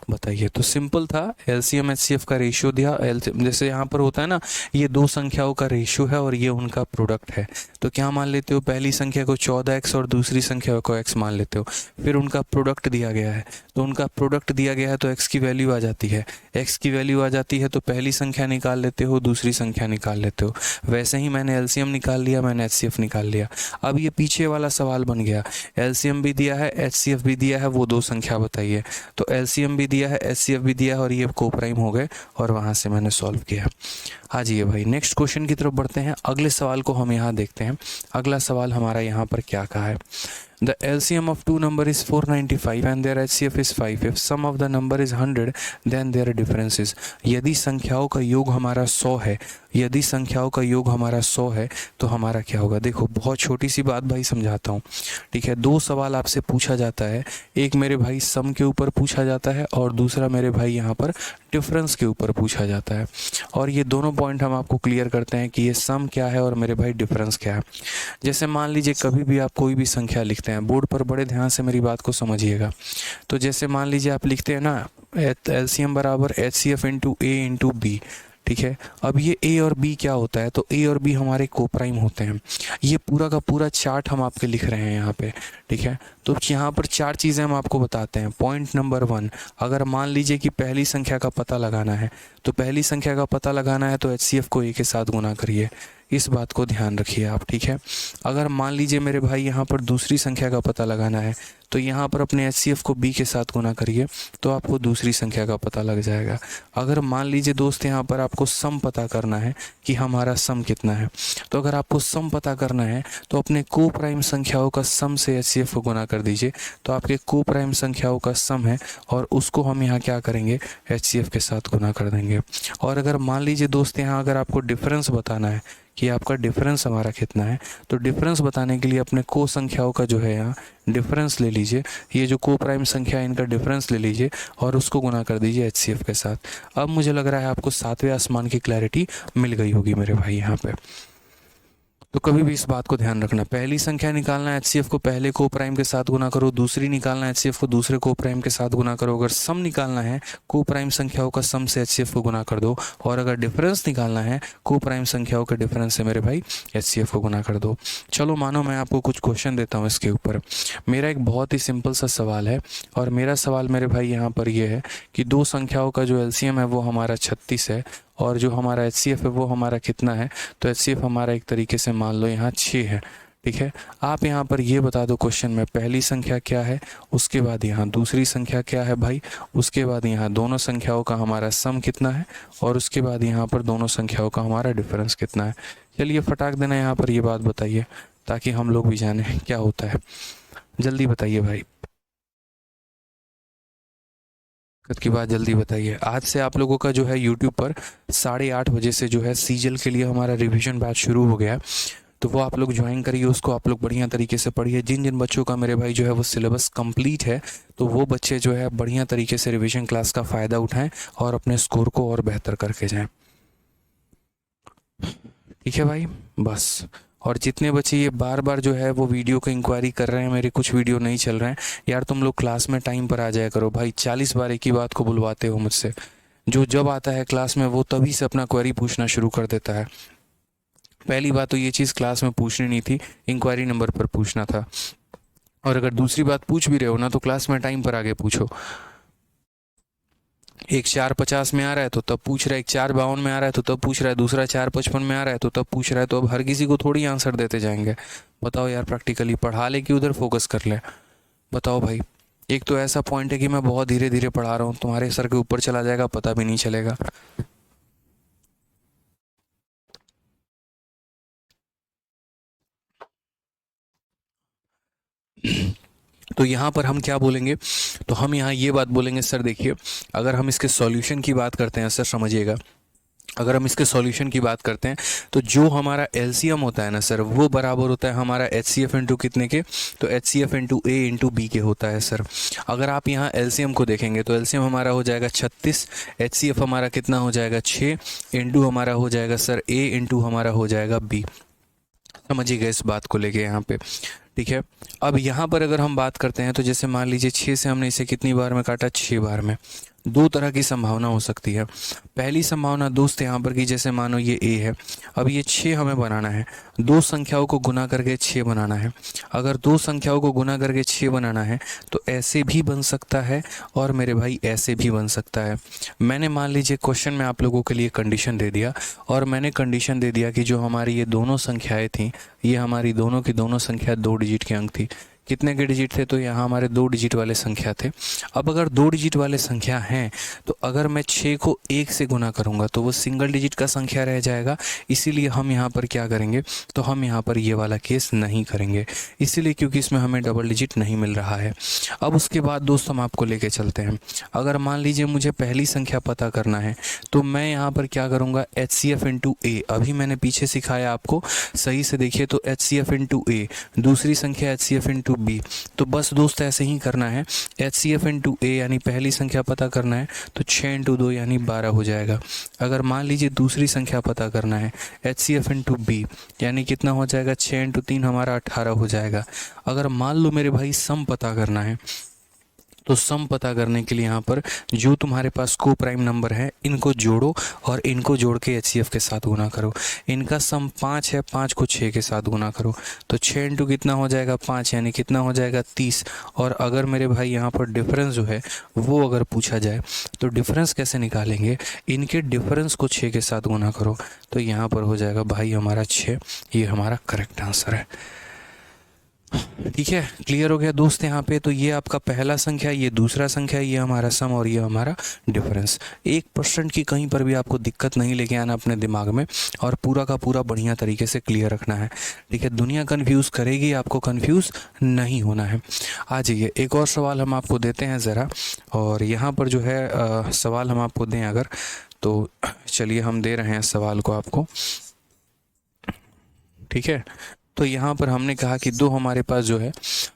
बताइए। तो सिंपल था, एलसीएम HCF का रेशियो दिया। जैसे यहाँ पर होता है ना, ये दो संख्याओं का रेशियो है और ये उनका प्रोडक्ट है, तो क्या मान लेते हो, पहली संख्या को 14x और दूसरी संख्या को x मान लेते हो। फिर उनका प्रोडक्ट दिया गया है, तो उनका प्रोडक्ट दिया गया है तो x की वैल्यू आ जाती है। x की वैल्यू आ जाती है तो पहली संख्या निकाल लेते हो, दूसरी संख्या निकाल लेते हो। वैसे ही मैंने एलसीएम निकाल लिया, मैंने HCF निकाल लिया। अब ये पीछे वाला सवाल बन गया, एलसीएम भी दिया है, HCF भी दिया है, वो दो संख्या बताइए। तो एलसीएम भी दिया है, HCF भी दिया है, और ये कोप्राइम हो गए, और वहाँ से मैंने सॉल्व किया। हाँ जी भाई, नेक्स्ट क्वेश्चन की तरफ बढ़ते हैं। अगले सवाल को हम यहाँ देखते हैं। अगला सवाल हमारा यहाँ पर क्या कहा है, The LCM of two number is 495 and their HCF is 5. If sum of the number is 100, then their difference is। यदि संख्याओं का योग हमारा 100 है, यदि संख्याओं का योग हमारा 100 है तो हमारा क्या होगा। देखो बहुत छोटी सी बात भाई समझाता हूँ, ठीक है। दो सवाल आपसे पूछा जाता है, एक मेरे भाई सम के ऊपर पूछा जाता है और दूसरा मेरे भाई यहाँ पर डिफरेंस के ऊपर पूछा जाता है। और ये दोनों पॉइंट हम आपको क्लियर करते हैं कि ये सम क्या है और मेरे भाई डिफरेंस क्या है। जैसे मान लीजिए कभी भी आप कोई भी संख्या लिखते हैं, बोर्ड पर बड़े ध्यान से मेरी बात को समझिएगा। तो जैसे मान लीजिए आप लिखते हैं ना, एलसीएम बराबर HCF into A into B, ठीक है। अब ये A और B क्या होता है, तो A और B हमारे कोप्राइम होते हैं। ये पूरा का पूरा चार्ट हम आपके लिख रहे हैं यहाँ पे, ठीक है। तो यहाँ पर 4 चीज़ें हम आपको बताते हैं। पॉइंट नंबर 1, अगर मान लीजिए कि पहली संख्या का पता लगाना है, तो पहली संख्या का पता लगाना है तो HCF को A के साथ गुना करिए, इस बात को ध्यान रखिए आप, ठीक है। अगर मान लीजिए मेरे भाई यहाँ पर दूसरी संख्या का पता लगाना है, तो यहाँ पर अपने HCF को B के साथ गुना करिए, तो आपको दूसरी संख्या का पता लग जाएगा। अगर मान लीजिए दोस्त यहाँ पर आपको सम पता करना है कि हमारा सम कितना है, तो अगर आपको सम पता करना है तो अपने कोप्राइम संख्याओं का सम से HCF को गुना कर दीजिए, तो आपके कोप्राइम संख्याओं का सम है और उसको हम यहाँ क्या करेंगे, HCF के साथ गुना कर देंगे। और अगर मान लीजिए दोस्त यहाँ अगर आपको डिफरेंस बताना है कि आपका डिफरेंस हमारा कितना है, तो डिफरेंस बताने के लिए अपने को संख्याओं का जो है यहाँ डिफरेंस ले लीजिए, ये जो को प्राइम संख्या है इनका डिफरेंस ले लीजिए और उसको गुना कर दीजिए HCF के साथ। अब मुझे लग रहा है आपको 7वें आसमान की क्लैरिटी मिल गई होगी मेरे भाई यहाँ पे। तो कभी भी इस बात को ध्यान रखना, पहली संख्या निकालना एचसीएफ को पहले को प्राइम के साथ गुना करो, दूसरी निकालना एचसीएफ को दूसरे को प्राइम के साथ गुना करो। अगर सम निकालना है को प्राइम संख्याओं का सम से एचसीएफ को गुना कर दो, और अगर डिफरेंस निकालना है को प्राइम संख्याओं के डिफरेंस से मेरे भाई एचसीएफ को गुना कर दो। चलो मानो मैं आपको कुछ क्वेश्चन देता हूँ इसके ऊपर। मेरा एक बहुत ही सिंपल सा सवाल है, और मेरा सवाल मेरे भाई यहाँ पर ये है कि दो संख्याओं का जो एलसीएम है वो हमारा 36 है, और जो हमारा एचसीएफ है वो हमारा कितना है। तो एचसीएफ हमारा एक तरीके से मान लो यहाँ 6 है। ठीक है, आप यहाँ पर ये बता दो क्वेश्चन में पहली संख्या क्या है, उसके बाद यहाँ दूसरी संख्या क्या है भाई, उसके बाद यहाँ दोनों संख्याओं का हमारा सम कितना है, और उसके बाद यहाँ पर दोनों संख्याओं का हमारा डिफरेंस कितना है। चलिए फटाक देना यहाँ पर ये बात बताइए, ताकि हम लोग भी जाने क्या होता है। जल्दी बताइए भाई, की बात जल्दी बताइए। आज से आप लोगों का जो है यूट्यूब पर 8:30 बजे से जो है सीजल के लिए हमारा रिवीजन बैच शुरू हो गया है, तो वो आप लोग ज्वाइन करिए, उसको आप लोग बढ़िया तरीके से पढ़िए। जिन जिन बच्चों का मेरे भाई जो है वो सिलेबस कंप्लीट है, तो वो बच्चे जो है बढ़िया तरीके से रिवीजन क्लास का फ़ायदा उठाएं और अपने स्कोर को और बेहतर करके जाएं। ठीक है भाई, बस। और जितने बच्चे ये बार बार जो है वो वीडियो को इंक्वायरी कर रहे हैं, मेरे कुछ वीडियो नहीं चल रहे हैं, यार तुम लोग क्लास में टाइम पर आ जाया करो भाई। 40 बार एक ही बात को बुलवाते हो मुझसे। जो जब आता है क्लास में वो तभी से अपना क्वेरी पूछना शुरू कर देता है। पहली बात तो ये चीज़ क्लास में पूछनी नहीं थी, इंक्वायरी नंबर पर पूछना था। और अगर दूसरी बात पूछ भी रहे हो ना, तो क्लास में टाइम पर आगे पूछो। एक 4:50 में आ रहा है तो तब पूछ रहा है, एक 4:52 में आ रहा है तो तब पूछ रहा है, दूसरा 4:55 में आ रहा है तो तब पूछ रहा है। तो अब हर किसी को थोड़ी आंसर देते जाएंगे। बताओ यार, प्रैक्टिकली पढ़ा ले कि उधर फोकस कर ले। बताओ भाई, एक तो ऐसा पॉइंट है कि मैं बहुत धीरे धीरे पढ़ा रहा हूँ, तुम्हारे सर के ऊपर चला जाएगा, पता भी नहीं चलेगा। तो यहाँ पर हम क्या बोलेंगे, तो हम यहाँ ये बात बोलेंगे, सर देखिए अगर हम इसके सॉल्यूशन की बात करते हैं, सर समझिएगा, अगर हम इसके सॉल्यूशन की बात करते हैं तो जो हमारा एलसीएम होता है ना सर, वो बराबर होता है हमारा एचसीएफ इंटू कितने के, तो एचसीएफ इंटू ए इंटू बी के होता है सर। अगर आप यहाँ एलसीएम को देखेंगे तो एलसीएम हमारा हो जाएगा 36, एचसीएफ हमारा कितना हो जाएगा 6, इंटू हमारा हो जाएगा सर ए, इंटू हमारा हो जाएगा बी। समझिएगा इस बात को लेके यहाँ पे। ठीक है, अब यहाँ पर अगर हम बात करते हैं तो जैसे मान लीजिए 6 से हमने इसे कितनी बार में काटा, 6 बार में। दो तरह की संभावना हो सकती है। पहली संभावना दोस्त यहाँ पर की, जैसे मानो ये ए है, अब ये 6 हमें बनाना है, दो संख्याओं को गुना करके 6 बनाना है। अगर दो संख्याओं को गुना करके 6 बनाना है तो ऐसे भी बन सकता है और मेरे भाई ऐसे भी बन सकता है। मैंने मान लीजिए क्वेश्चन में आप लोगों के लिए कंडीशन दे दिया, और मैंने कंडीशन दे दिया कि जो हमारी ये दोनों संख्याएं थी, ये हमारी दोनों की दोनों संख्या 2 डिजिट के अंक थी। कितने के डिजिट थे, तो यहाँ हमारे 2 डिजिट वाले संख्या थे। अब अगर 2 डिजिट वाले संख्या हैं तो अगर मैं 6 को 1 से गुना करूँगा तो वो सिंगल डिजिट का संख्या रह जाएगा। इसीलिए हम यहाँ पर क्या करेंगे, तो हम यहाँ पर ये वाला केस नहीं करेंगे, इसीलिए क्योंकि इसमें हमें डबल डिजिट नहीं मिल रहा है। अब उसके बाद दोस्त हम आपको लेके चलते हैं। अगर मान लीजिए मुझे पहली संख्या पता करना है तो मैं यहाँ पर क्या करूँगा, H C F into A. अभी मैंने पीछे सिखाया आपको, सही से देखिए, तो H C F into A, दूसरी संख्या H C F into B. तो बस दोस्त ऐसे ही करना है, H C F into A यानी पहली संख्या पता करना है तो 6 इंटू 2 यानी 12 हो जाएगा। अगर मान लीजिए दूसरी संख्या पता करना है, H C F into B यानी कितना हो जाएगा, 6 इंटू 3 हमारा 18 हो जाएगा। अगर मान लो मेरे भाई सम पता करना है, तो सम पता करने के लिए यहाँ पर जो तुम्हारे पास को प्राइम नंबर है इनको जोड़ो और इनको जोड़ के एचसीएफ के साथ गुना करो। इनका सम 5 है, 5 को 6 के साथ गुना करो तो 6 इंटू कितना हो जाएगा 5 यानी कितना हो जाएगा 30। और अगर मेरे भाई यहाँ पर डिफरेंस जो है वो अगर पूछा जाए तो डिफरेंस कैसे निकालेंगे, इनके डिफरेंस को 6 के साथ गुना करो तो यहाँ पर हो जाएगा भाई हमारा 6। ये हमारा करेक्ट आंसर है। ठीक है, क्लियर हो गया दोस्त यहाँ पे। तो ये आपका पहला संख्या, ये दूसरा संख्या, ये हमारा सम और ये हमारा डिफरेंस। 1% की कहीं पर भी आपको दिक्कत नहीं लेके आना अपने दिमाग में, और पूरा का पूरा बढ़िया तरीके से क्लियर रखना है। ठीक है, दुनिया कन्फ्यूज़ करेगी, आपको कन्फ्यूज़ नहीं होना है। आ जाइए, एक और सवाल हम आपको देते हैं ज़रा, और यहाँ पर जो है सवाल हम आपको दें अगर, तो चलिए हम दे रहे हैं सवाल को आपको। ठीक है, तो यहाँ पर हमने कहा कि दो हमारे पास जो है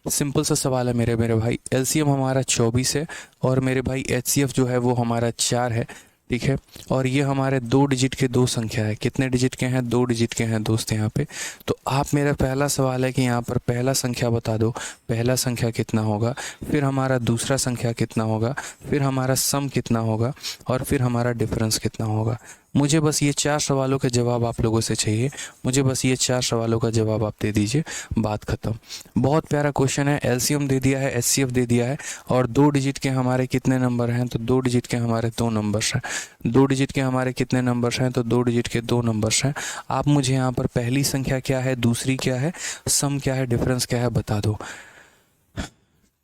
सिंपल सा सवाल है मेरे भाई, एलसीएम हमारा 24 है और मेरे भाई एचसीएफ जो है वो हमारा 4 है। ठीक है। और ये हमारे 2 डिजिट के 2 संख्या है। कितने डिजिट के हैं? 2 डिजिट के हैं दोस्त यहाँ पे। तो आप, मेरा पहला सवाल है कि यहाँ पर पहला संख्या बता दो, पहला संख्या कितना होगा, फिर हमारा दूसरा संख्या कितना होगा, फिर हमारा सम कितना होगा, और फिर हमारा डिफरेंस कितना होगा। मुझे बस ये 4 सवालों के जवाब आप लोगों से चाहिए। मुझे बस ये 4 सवालों का जवाब आप दे दीजिए, बात ख़त्म। बहुत प्यारा क्वेश्चन है। एलसीएम दे दिया है, एचसीएफ दे दिया है, और 2 डिजिट के हमारे कितने नंबर हैं? तो 2 डिजिट के हमारे 2 नंबर्स हैं। 2 डिजिट के हमारे कितने नंबर्स हैं? तो 2 डिजिट के 2 नंबर्स हैं। आप मुझे यहाँ पर पहली संख्या क्या है, दूसरी क्या है, सम क्या है, डिफरेंस क्या है, बता दो।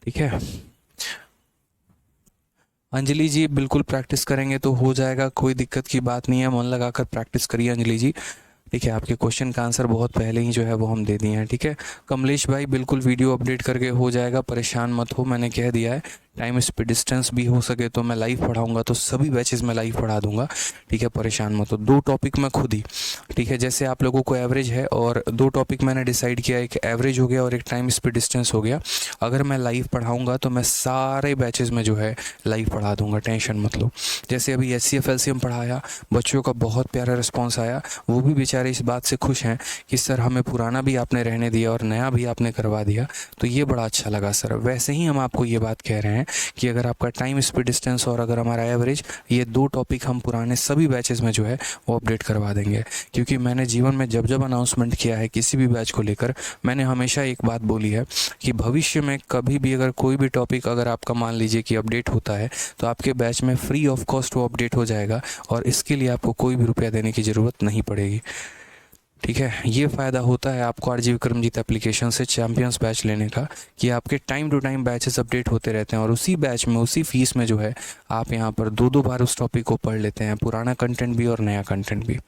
ठीक है अंजलि जी, बिल्कुल प्रैक्टिस करेंगे तो हो जाएगा, कोई दिक्कत की बात नहीं है। मन लगाकर प्रैक्टिस करिए अंजलि जी। ठीक है, आपके क्वेश्चन का आंसर बहुत पहले ही जो है वो हम दे दिए हैं। ठीक है कमलेश भाई, बिल्कुल वीडियो अपडेट करके हो जाएगा, परेशान मत हो। मैंने कह दिया है टाइम स्पीड डिस्टेंस भी हो सके तो मैं लाइव पढ़ाऊंगा, तो सभी बैचेस में लाइव पढ़ा दूंगा। ठीक है, परेशान मत हो। 2 टॉपिक मैं खुद ही, ठीक है, जैसे आप लोगों को एवरेज है, और 2 टॉपिक मैंने डिसाइड किया, एक एवरेज हो गया और एक टाइम स्पीड डिस्टेंस हो गया। अगर मैं लाइव पढ़ाऊंगा तो मैं सारे बैचेस में जो है लाइव पढ़ा दूंगा, टेंशन मत लो। जैसे अभी HCF LCM पढ़ाया, बच्चों का बहुत प्यारा रिस्पॉन्स आया। वो भी बेचारे इस बात से खुश हैं कि सर हमें पुराना भी आपने रहने दिया और नया भी आपने करवा दिया, तो ये बड़ा अच्छा लगा सर। वैसे ही हम आपको ये बात कह रहे हैं कि अगर आपका टाइम स्पीड डिस्टेंस और अगर हमारा एवरेज, ये 2 टॉपिक हम पुराने सभी बैचेस में जो है वो अपडेट करवा देंगे। क्योंकि मैंने जीवन में जब जब अनाउंसमेंट किया है किसी भी बैच को लेकर, मैंने हमेशा एक बात बोली है कि भविष्य में कभी भी अगर कोई भी टॉपिक अगर आपका मान लीजिए कि अपडेट होता है, तो आपके बैच में फ्री ऑफ कॉस्ट वो अपडेट हो जाएगा, और इसके लिए आपको कोई भी रुपया देने की ज़रूरत नहीं पड़ेगी। ठीक है, ये फ़ायदा होता है आपको आरजी विक्रमजीत एप्लीकेशन से चैम्पियंस बैच लेने का, कि आपके time to time batches update होते रहते हैं, और उसी बैच में उसी फीस में जो है आप यहाँ पर 2-2 बार उस टॉपिक को पढ़ लेते हैं, पुराना कंटेंट भी और नया कंटेंट भी।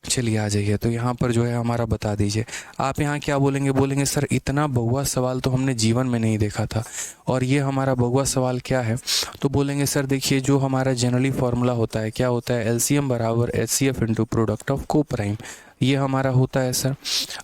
चलिए आ जाइए, तो यहाँ पर जो है हमारा बता दीजिए। आप यहाँ क्या बोलेंगे? बोलेंगे सर इतना बहुआ सवाल तो हमने जीवन में नहीं देखा था, और ये हमारा बहुआ सवाल क्या है? तो बोलेंगे सर देखिए, जो हमारा जनरली फार्मूला होता है, क्या होता है? LCM बराबर HCF इंटू प्रोडक्ट ऑफ को प्राइम, ये हमारा होता है सर।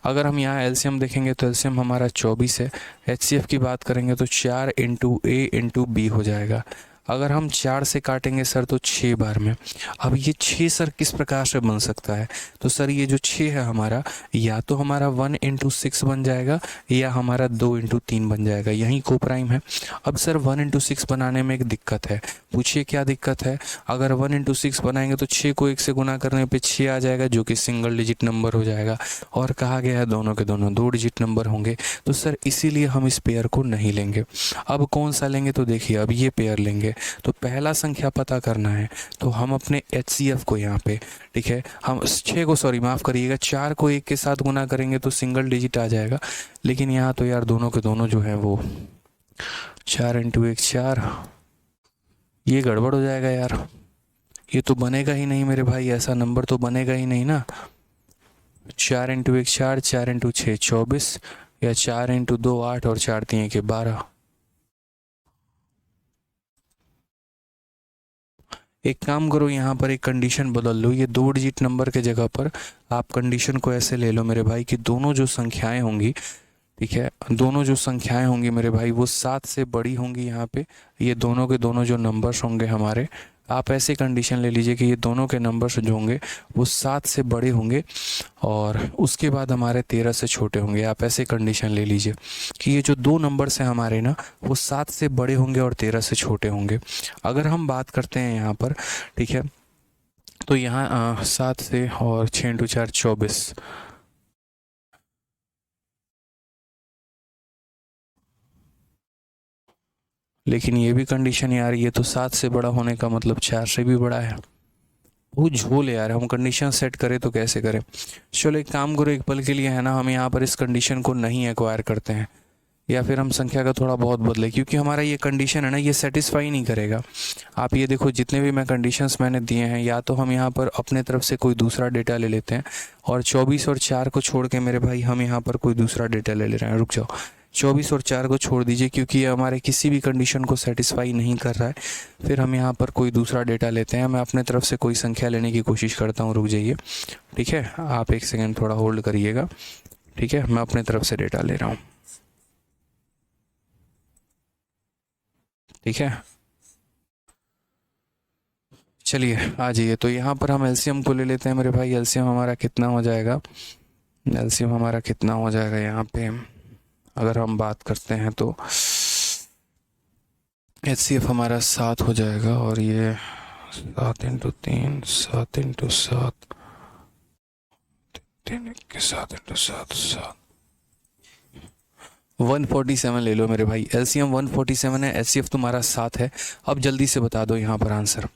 अगर हम यहाँ LCM देखेंगे तो LCM हमारा 24 है। HCF की बात करेंगे तो 4 इंटू A इंटू B हो जाएगा। अगर हम 4 से काटेंगे सर तो 6 बार में। अब ये 6 सर किस प्रकार से बन सकता है? तो सर ये जो 6 है हमारा, या तो हमारा 1 इंटू 6 बन जाएगा, या हमारा 2 इंटू 3 बन जाएगा, यही को प्राइम है। अब सर 1 इंटू 6 बनाने में एक दिक्कत है। पूछिए क्या दिक्कत है? अगर 1 इंटू 6 बनाएंगे तो 6 को 1 से गुना करने पे 6 आ जाएगा, जो कि सिंगल डिजिट नंबर हो जाएगा, और कहा गया है दोनों के दोनों 2 डिजिट नंबर होंगे। तो सर इसीलिए हम इस पेयर को नहीं लेंगे। अब कौन सा लेंगे? तो देखिए, अब ये पेयर लेंगे। तो पहला संख्या पता करना है, तो हम अपने HCF को यहाँ पे, ठीक है, हम 6 को, सॉरी माफ़ करिएगा, 4 को 1 के साथ गुना करेंगे तो सिंगल डिजिट आ जाएगा। लेकिन यहाँ तो यार दोनों के दोनों जो है वो 4 इंटू 1 4, ये गड़बड़ हो जाएगा यार, ये तो बनेगा ही नहीं मेरे भाई, ऐसा नंबर तो बनेगा ही नहीं ना। 4 इंटू 1 4, 4 इंटू 6 24, या 4 इंटू 2 8, और 4 3 के 12। एक काम करो, यहाँ पर एक कंडीशन बदल लो, ये 2 डिजिट नंबर के जगह पर आप कंडीशन को ऐसे ले लो मेरे भाई कि दोनों जो संख्याएं होंगी, ठीक है, दोनों जो संख्याएं होंगी मेरे भाई वो 7 से बड़ी होंगी। यहाँ पे ये दोनों के दोनों जो नंबर्स होंगे हमारे, आप ऐसे कंडीशन ले लीजिए कि ये दोनों के नंबर्स जो होंगे वो 7 से बड़े होंगे, और उसके बाद हमारे 13 से छोटे होंगे। आप ऐसे कंडीशन ले लीजिए कि ये जो 2 नंबर्स हैं हमारे ना, वो 7 से बड़े होंगे और 13 से छोटे होंगे। अगर हम बात करते हैं यहाँ पर, ठीक है, तो यहाँ 7 से, और 6 इंटू 4 24, लेकिन ये भी कंडीशन यार, ये तो 7 से बड़ा होने का मतलब 4 से भी बड़ा है। वो झोल यार, हम कंडीशन सेट करें तो कैसे करें? चलो एक काम करो, एक पल के लिए है ना, हम यहाँ पर इस कंडीशन को नहीं एक्वायर करते हैं, या फिर हम संख्या का थोड़ा बहुत बदले, क्योंकि हमारा ये कंडीशन है ना, ये सेटिस्फाई नहीं करेगा। आप ये देखो, जितने भी मैं कंडीशंस मैंने दिए हैं, या तो हम यहाँ पर अपने तरफ से कोई दूसरा डेटा ले लेते हैं, और 24 और 4 को छोड़ के मेरे भाई हम यहाँ पर कोई दूसरा डेटा ले ले रहे हैं। रुक जाओ, 24 और 4 को छोड़ दीजिए, क्योंकि ये हमारे किसी भी कंडीशन को सेटिस्फाई नहीं कर रहा है। फिर हम यहाँ पर कोई दूसरा डेटा लेते हैं, मैं अपने तरफ से कोई संख्या लेने की कोशिश करता हूँ। रुक जाइए, ठीक है, आप एक सेकेंड थोड़ा होल्ड करिएगा, ठीक है, मैं अपने तरफ से डेटा ले रहा हूँ, ठीक है। चलिए आ जाइए, तो यहाँ पर हम एलसीएम को ले लेते हैं मेरे भाई। एलसीएम हमारा कितना हो जाएगा, एलसीएम हमारा कितना हो जाएगा यहाँ पे अगर हम बात करते हैं तो एचसीएफ हमारा 7 हो जाएगा, और ये 7 × 3, 7 × 7, 3 × 7 × 7, 147 ले लो मेरे भाई। एलसीएम 147 है, एचसीएफ तुम्हारा 7 है। अब जल्दी से बता दो यहाँ पर आंसर,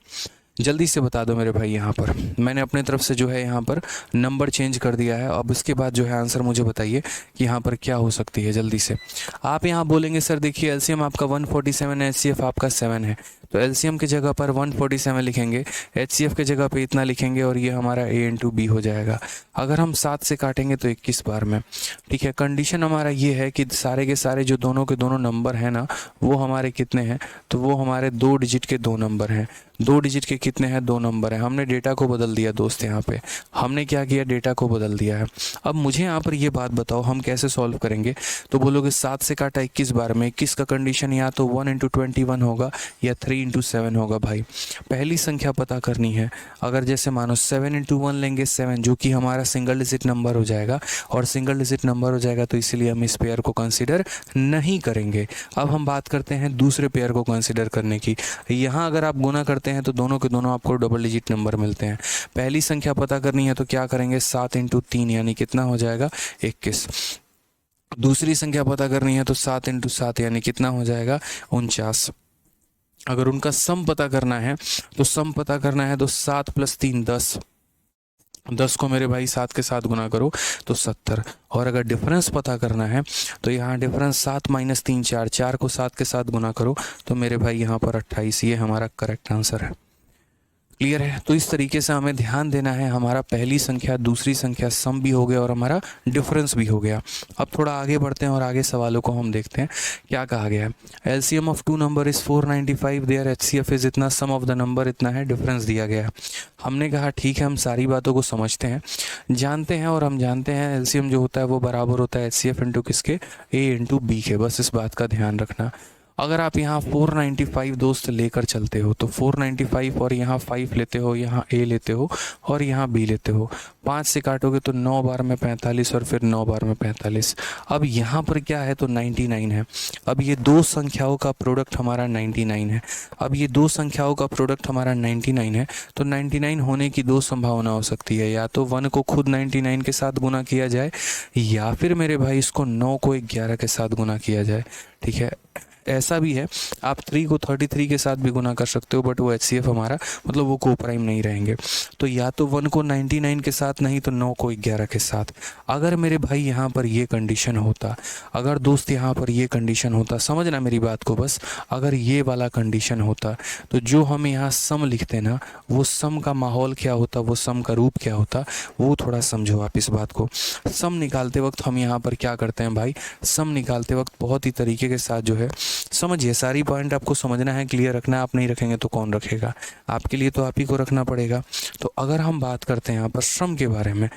जल्दी से बता दो मेरे भाई। यहाँ पर मैंने अपने तरफ से जो है यहाँ पर नंबर चेंज कर दिया है। अब इसके बाद जो है आंसर मुझे बताइए कि यहाँ पर क्या हो सकती है। जल्दी से आप यहाँ बोलेंगे सर देखिए एलसीएम आपका 147 है, एचसीएफ आपका 7 है, तो एलसीएम की जगह पर 147 लिखेंगे, एचसीएफ की जगह पे इतना लिखेंगे, और ये हमारा A × B हो जाएगा। अगर हम 7 से काटेंगे तो 21 बार में। ठीक है, कंडीशन हमारा ये है कि सारे के सारे जो दोनों के दोनों नंबर हैं ना, वो हमारे कितने हैं, तो वो हमारे 2 डिजिट के 2 नंबर हैं। 2 डिजिट के कितने हैं, 2 नंबर हैं। हमने डेटा को बदल दिया दोस्त, यहाँ पे हमने क्या किया, डेटा को बदल दिया है। अब मुझे यहाँ पर ये बात बताओ हम कैसे सॉल्व करेंगे। तो बोलोगे 7 से काटा 21 बार में, 21 का कंडीशन या तो 1 × 21 होगा या 3 × 7 होगा। भाई पहली संख्या पता करनी है। अगर जैसे मानो 7 × 1 लेंगे 7, जो कि हमारा सिंगल डिजिट नंबर हो जाएगा, और सिंगल डिजिट नंबर हो जाएगा तो इसीलिए हम इस पेयर को कंसिडर नहीं करेंगे। अब हम बात करते हैं दूसरे पेयर को कंसिडर करने की। यहाँ अगर आप गुना करते हैं तो दोनों के दोनों आपको डबल डिजिट नंबर मिलते हैं। पहली संख्या पता करनी है तो क्या करेंगे, 7 × 3 यानी कितना हो जाएगा, 21। दूसरी संख्या पता करनी है तो 7 × 7 यानी कितना हो जाएगा, 49। अगर उनका सम पता करना है तो सम पता करना है तो 7 + 3 10, 10 को मेरे भाई 7 के साथ गुना करो तो 70। और अगर डिफरेंस पता करना है तो यहाँ डिफरेंस 7 - 3 4, 4 को 7 के साथ गुना करो तो मेरे भाई यहाँ पर 28। ये हमारा करेक्ट आंसर है। क्लियर है। तो इस तरीके से हमें ध्यान देना है, हमारा पहली संख्या दूसरी संख्या सम भी हो गया और हमारा डिफरेंस भी हो गया। अब थोड़ा आगे बढ़ते हैं और आगे सवालों को हम देखते हैं क्या कहा गया है। LCM of 2 number is 495, their HCF is इतना, सम ऑफ द नंबर इतना है, डिफरेंस दिया गया है। हमने कहा ठीक है, हम सारी बातों को समझते हैं, जानते हैं, और हम जानते हैं एलसीएम जो होता है वो बराबर होता है एचसीएफ इंटू किसके, A × B के। बस इस बात का ध्यान रखना। अगर आप यहाँ 495 दोस्त लेकर चलते हो तो 495 और यहाँ 5 लेते हो, यहाँ A लेते हो और यहाँ B लेते हो, 5 से काटोगे तो 9 बार में 45 और फिर 9 बार में 45। अब यहाँ पर क्या है तो 99 है। अब ये दो संख्याओं का प्रोडक्ट हमारा 99 है। अब ये दो संख्याओं का प्रोडक्ट हमारा 99 है, तो 99 होने की दो संभावना हो सकती है, या तो 1 को खुद 99 के साथ गुना किया जाए, या फिर मेरे भाई इसको 9 को 11 के साथ गुना किया जाए। ठीक है, ऐसा भी है आप 3 को 33 के साथ भी गुना कर सकते हो, बट वो एचसीएफ हमारा मतलब वो कोप्राइम नहीं रहेंगे। तो या तो 1 को 99 के साथ, नहीं तो 9 को 11 के साथ। अगर मेरे भाई यहाँ पर ये कंडीशन होता, अगर दोस्त यहाँ पर ये कंडीशन होता, समझना मेरी बात को बस, अगर ये वाला कंडीशन होता तो जो हम यहाँ सम लिखते ना, वो सम का माहौल क्या होता, वो सम का रूप क्या होता, वो थोड़ा समझो आप इस बात को। सम निकालते वक्त हम यहाँ पर क्या करते हैं भाई, सम निकालते वक्त बहुत ही तरीके के साथ जो है, समझिए सारी पॉइंट आपको समझना है, क्लियर रखना है। आप नहीं रखेंगे तो कौन रखेगा, आपके लिए तो आप ही को रखना पड़ेगा। तो अगर हम बात करते हैं यहाँ पर सम के बारे में,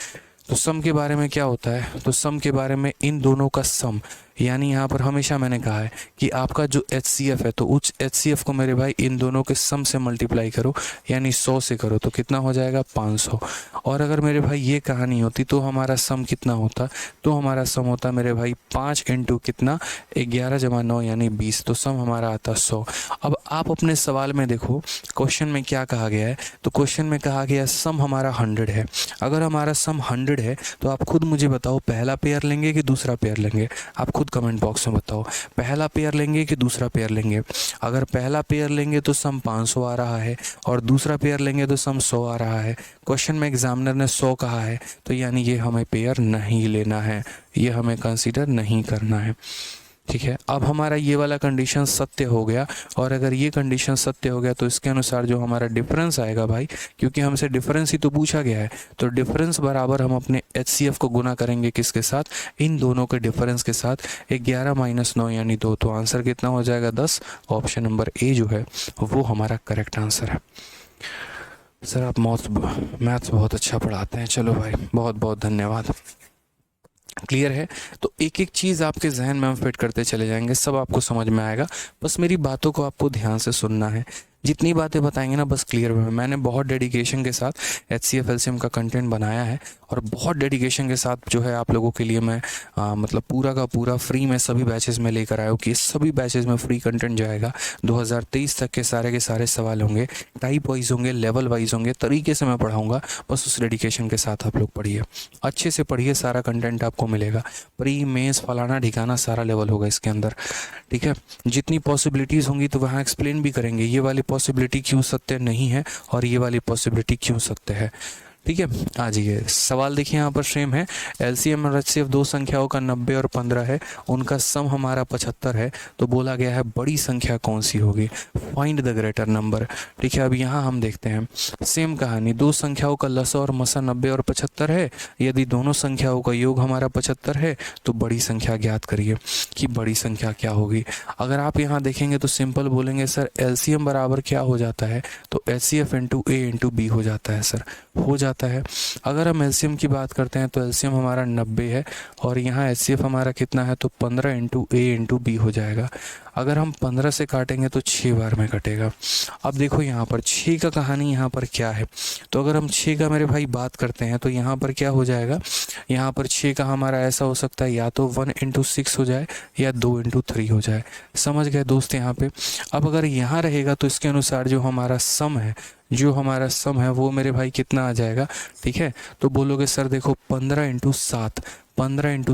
तो सम के बारे में क्या होता है, तो सम के बारे में इन दोनों का सम, यानी यहाँ पर हमेशा मैंने कहा है कि आपका जो एचसीएफ है तो उस एचसीएफ को मेरे भाई इन दोनों के सम से मल्टीप्लाई करो, यानी 100 से करो तो कितना हो जाएगा 500। और अगर मेरे भाई ये कहानी होती तो हमारा सम कितना होता, तो हमारा सम होता मेरे भाई 5 × कितना 11 + 9 यानी 20, तो सम हमारा आता 100। अब आप अपने सवाल में देखो क्वेश्चन में क्या कहा गया है, तो क्वेश्चन में कहा गया सम हमारा 100 है। अगर हमारा सम 100 है तो आप खुद मुझे बताओ पहला पेयर लेंगे कि दूसरा पेयर लेंगे, आप खुद कमेंट बॉक्स में बताओ, पहला पेयर लेंगे कि दूसरा पेयर लेंगे। अगर पहला पेयर लेंगे तो सम 500 आ रहा है, और दूसरा पेयर लेंगे तो सम 100 आ रहा है। क्वेश्चन में एग्जामिनर ने 100 कहा है, तो यानी ये हमें पेयर नहीं लेना है, ये हमें कंसीडर नहीं करना है। ठीक है, अब हमारा ये वाला कंडीशन सत्य हो गया, और अगर ये कंडीशन सत्य हो गया तो इसके अनुसार जो हमारा डिफरेंस आएगा भाई, क्योंकि हमसे डिफरेंस ही तो पूछा गया है, तो डिफरेंस बराबर हम अपने एचसीएफ को गुना करेंगे किसके साथ, इन दोनों के डिफरेंस के साथ, 11 - 9 यानी 2, तो आंसर कितना हो जाएगा 10। ऑप्शन नंबर ए जो है वो हमारा करेक्ट आंसर है। सर आप मैथ्स बहुत अच्छा पढ़ाते हैं, चलो भाई बहुत बहुत धन्यवाद। क्लियर है। तो एक एक चीज़ आपके जहन में हम फिट करते चले जाएंगे, सब आपको समझ में आएगा, बस मेरी बातों को आपको ध्यान से सुनना है। जितनी बातें बताएंगे ना बस क्लियर में। मैंने बहुत डेडिकेशन के साथ HCF LCM का कंटेंट बनाया है और बहुत डेडिकेशन के साथ जो है आप लोगों के लिए मैं मतलब पूरा का पूरा फ्री में सभी बैचेस में लेकर आया हूँ कि सभी बैचेस में फ्री कंटेंट जाएगा। 2023 तक के सारे सवाल होंगे, टाइप वाइज होंगे, लेवल वाइज होंगे, तरीके से मैं पढ़ाऊँगा। बस उस डेडिकेशन के साथ आप लोग पढ़िए, अच्छे से पढ़िए, सारा कंटेंट आपको मिलेगा। प्री मेंस फलाना ढिकाना सारा लेवल होगा इसके अंदर, ठीक है। जितनी पॉसिबिलिटीज़ होंगी तो वहाँ एक्सप्लेन भी करेंगे, ये वाली पॉसिबिलिटी क्यों सत्य नहीं है और ये वाली पॉसिबिलिटी क्यों सत्य है, ठीक है। आ जाइए, सवाल देखिए यहाँ पर सेम है। LCM और HCF दो संख्याओं का 90 और 15 है, उनका सम हमारा 75 है, तो बोला गया है बड़ी संख्या कौन सी होगी, फाइंड द ग्रेटर नंबर, ठीक है। अब यहाँ हम देखते हैं सेम कहानी, दो संख्याओं का लसा और मसा 90 और 75 है, यदि दोनों संख्याओं का योग हमारा 75 है तो बड़ी संख्या ज्ञात करिए कि बड़ी संख्या क्या होगी। अगर आप यहाँ देखेंगे तो सिंपल बोलेंगे सर LCM बराबर क्या हो जाता है, तो HCF into A into B हो जाता है सर, हो जाता है। अगर हम LCM की बात करते हैं तो LCM हमारा 90 है और यहाँ HCF हमारा कितना है, तो 15 इंटू A इंटू B हो जाएगा। अगर हम 15 से काटेंगे तो 6 बार में कटेगा। अब देखो यहाँ पर 6 का कहानी यहाँ पर क्या है, तो अगर हम 6 का मेरे भाई बात करते हैं तो यहाँ पर क्या हो जाएगा, यहाँ पर 6 का हमारा ऐसा हो सकता है या तो 1 इंटू 6 हो जाए या 2 इंटू 3 हो जाए, समझ गए दोस्त यहाँ पे। अब अगर यहाँ रहेगा तो इसके अनुसार जो हमारा सम है वो मेरे भाई कितना आ जाएगा, ठीक है। तो बोलोगे सर देखो 15 इंटू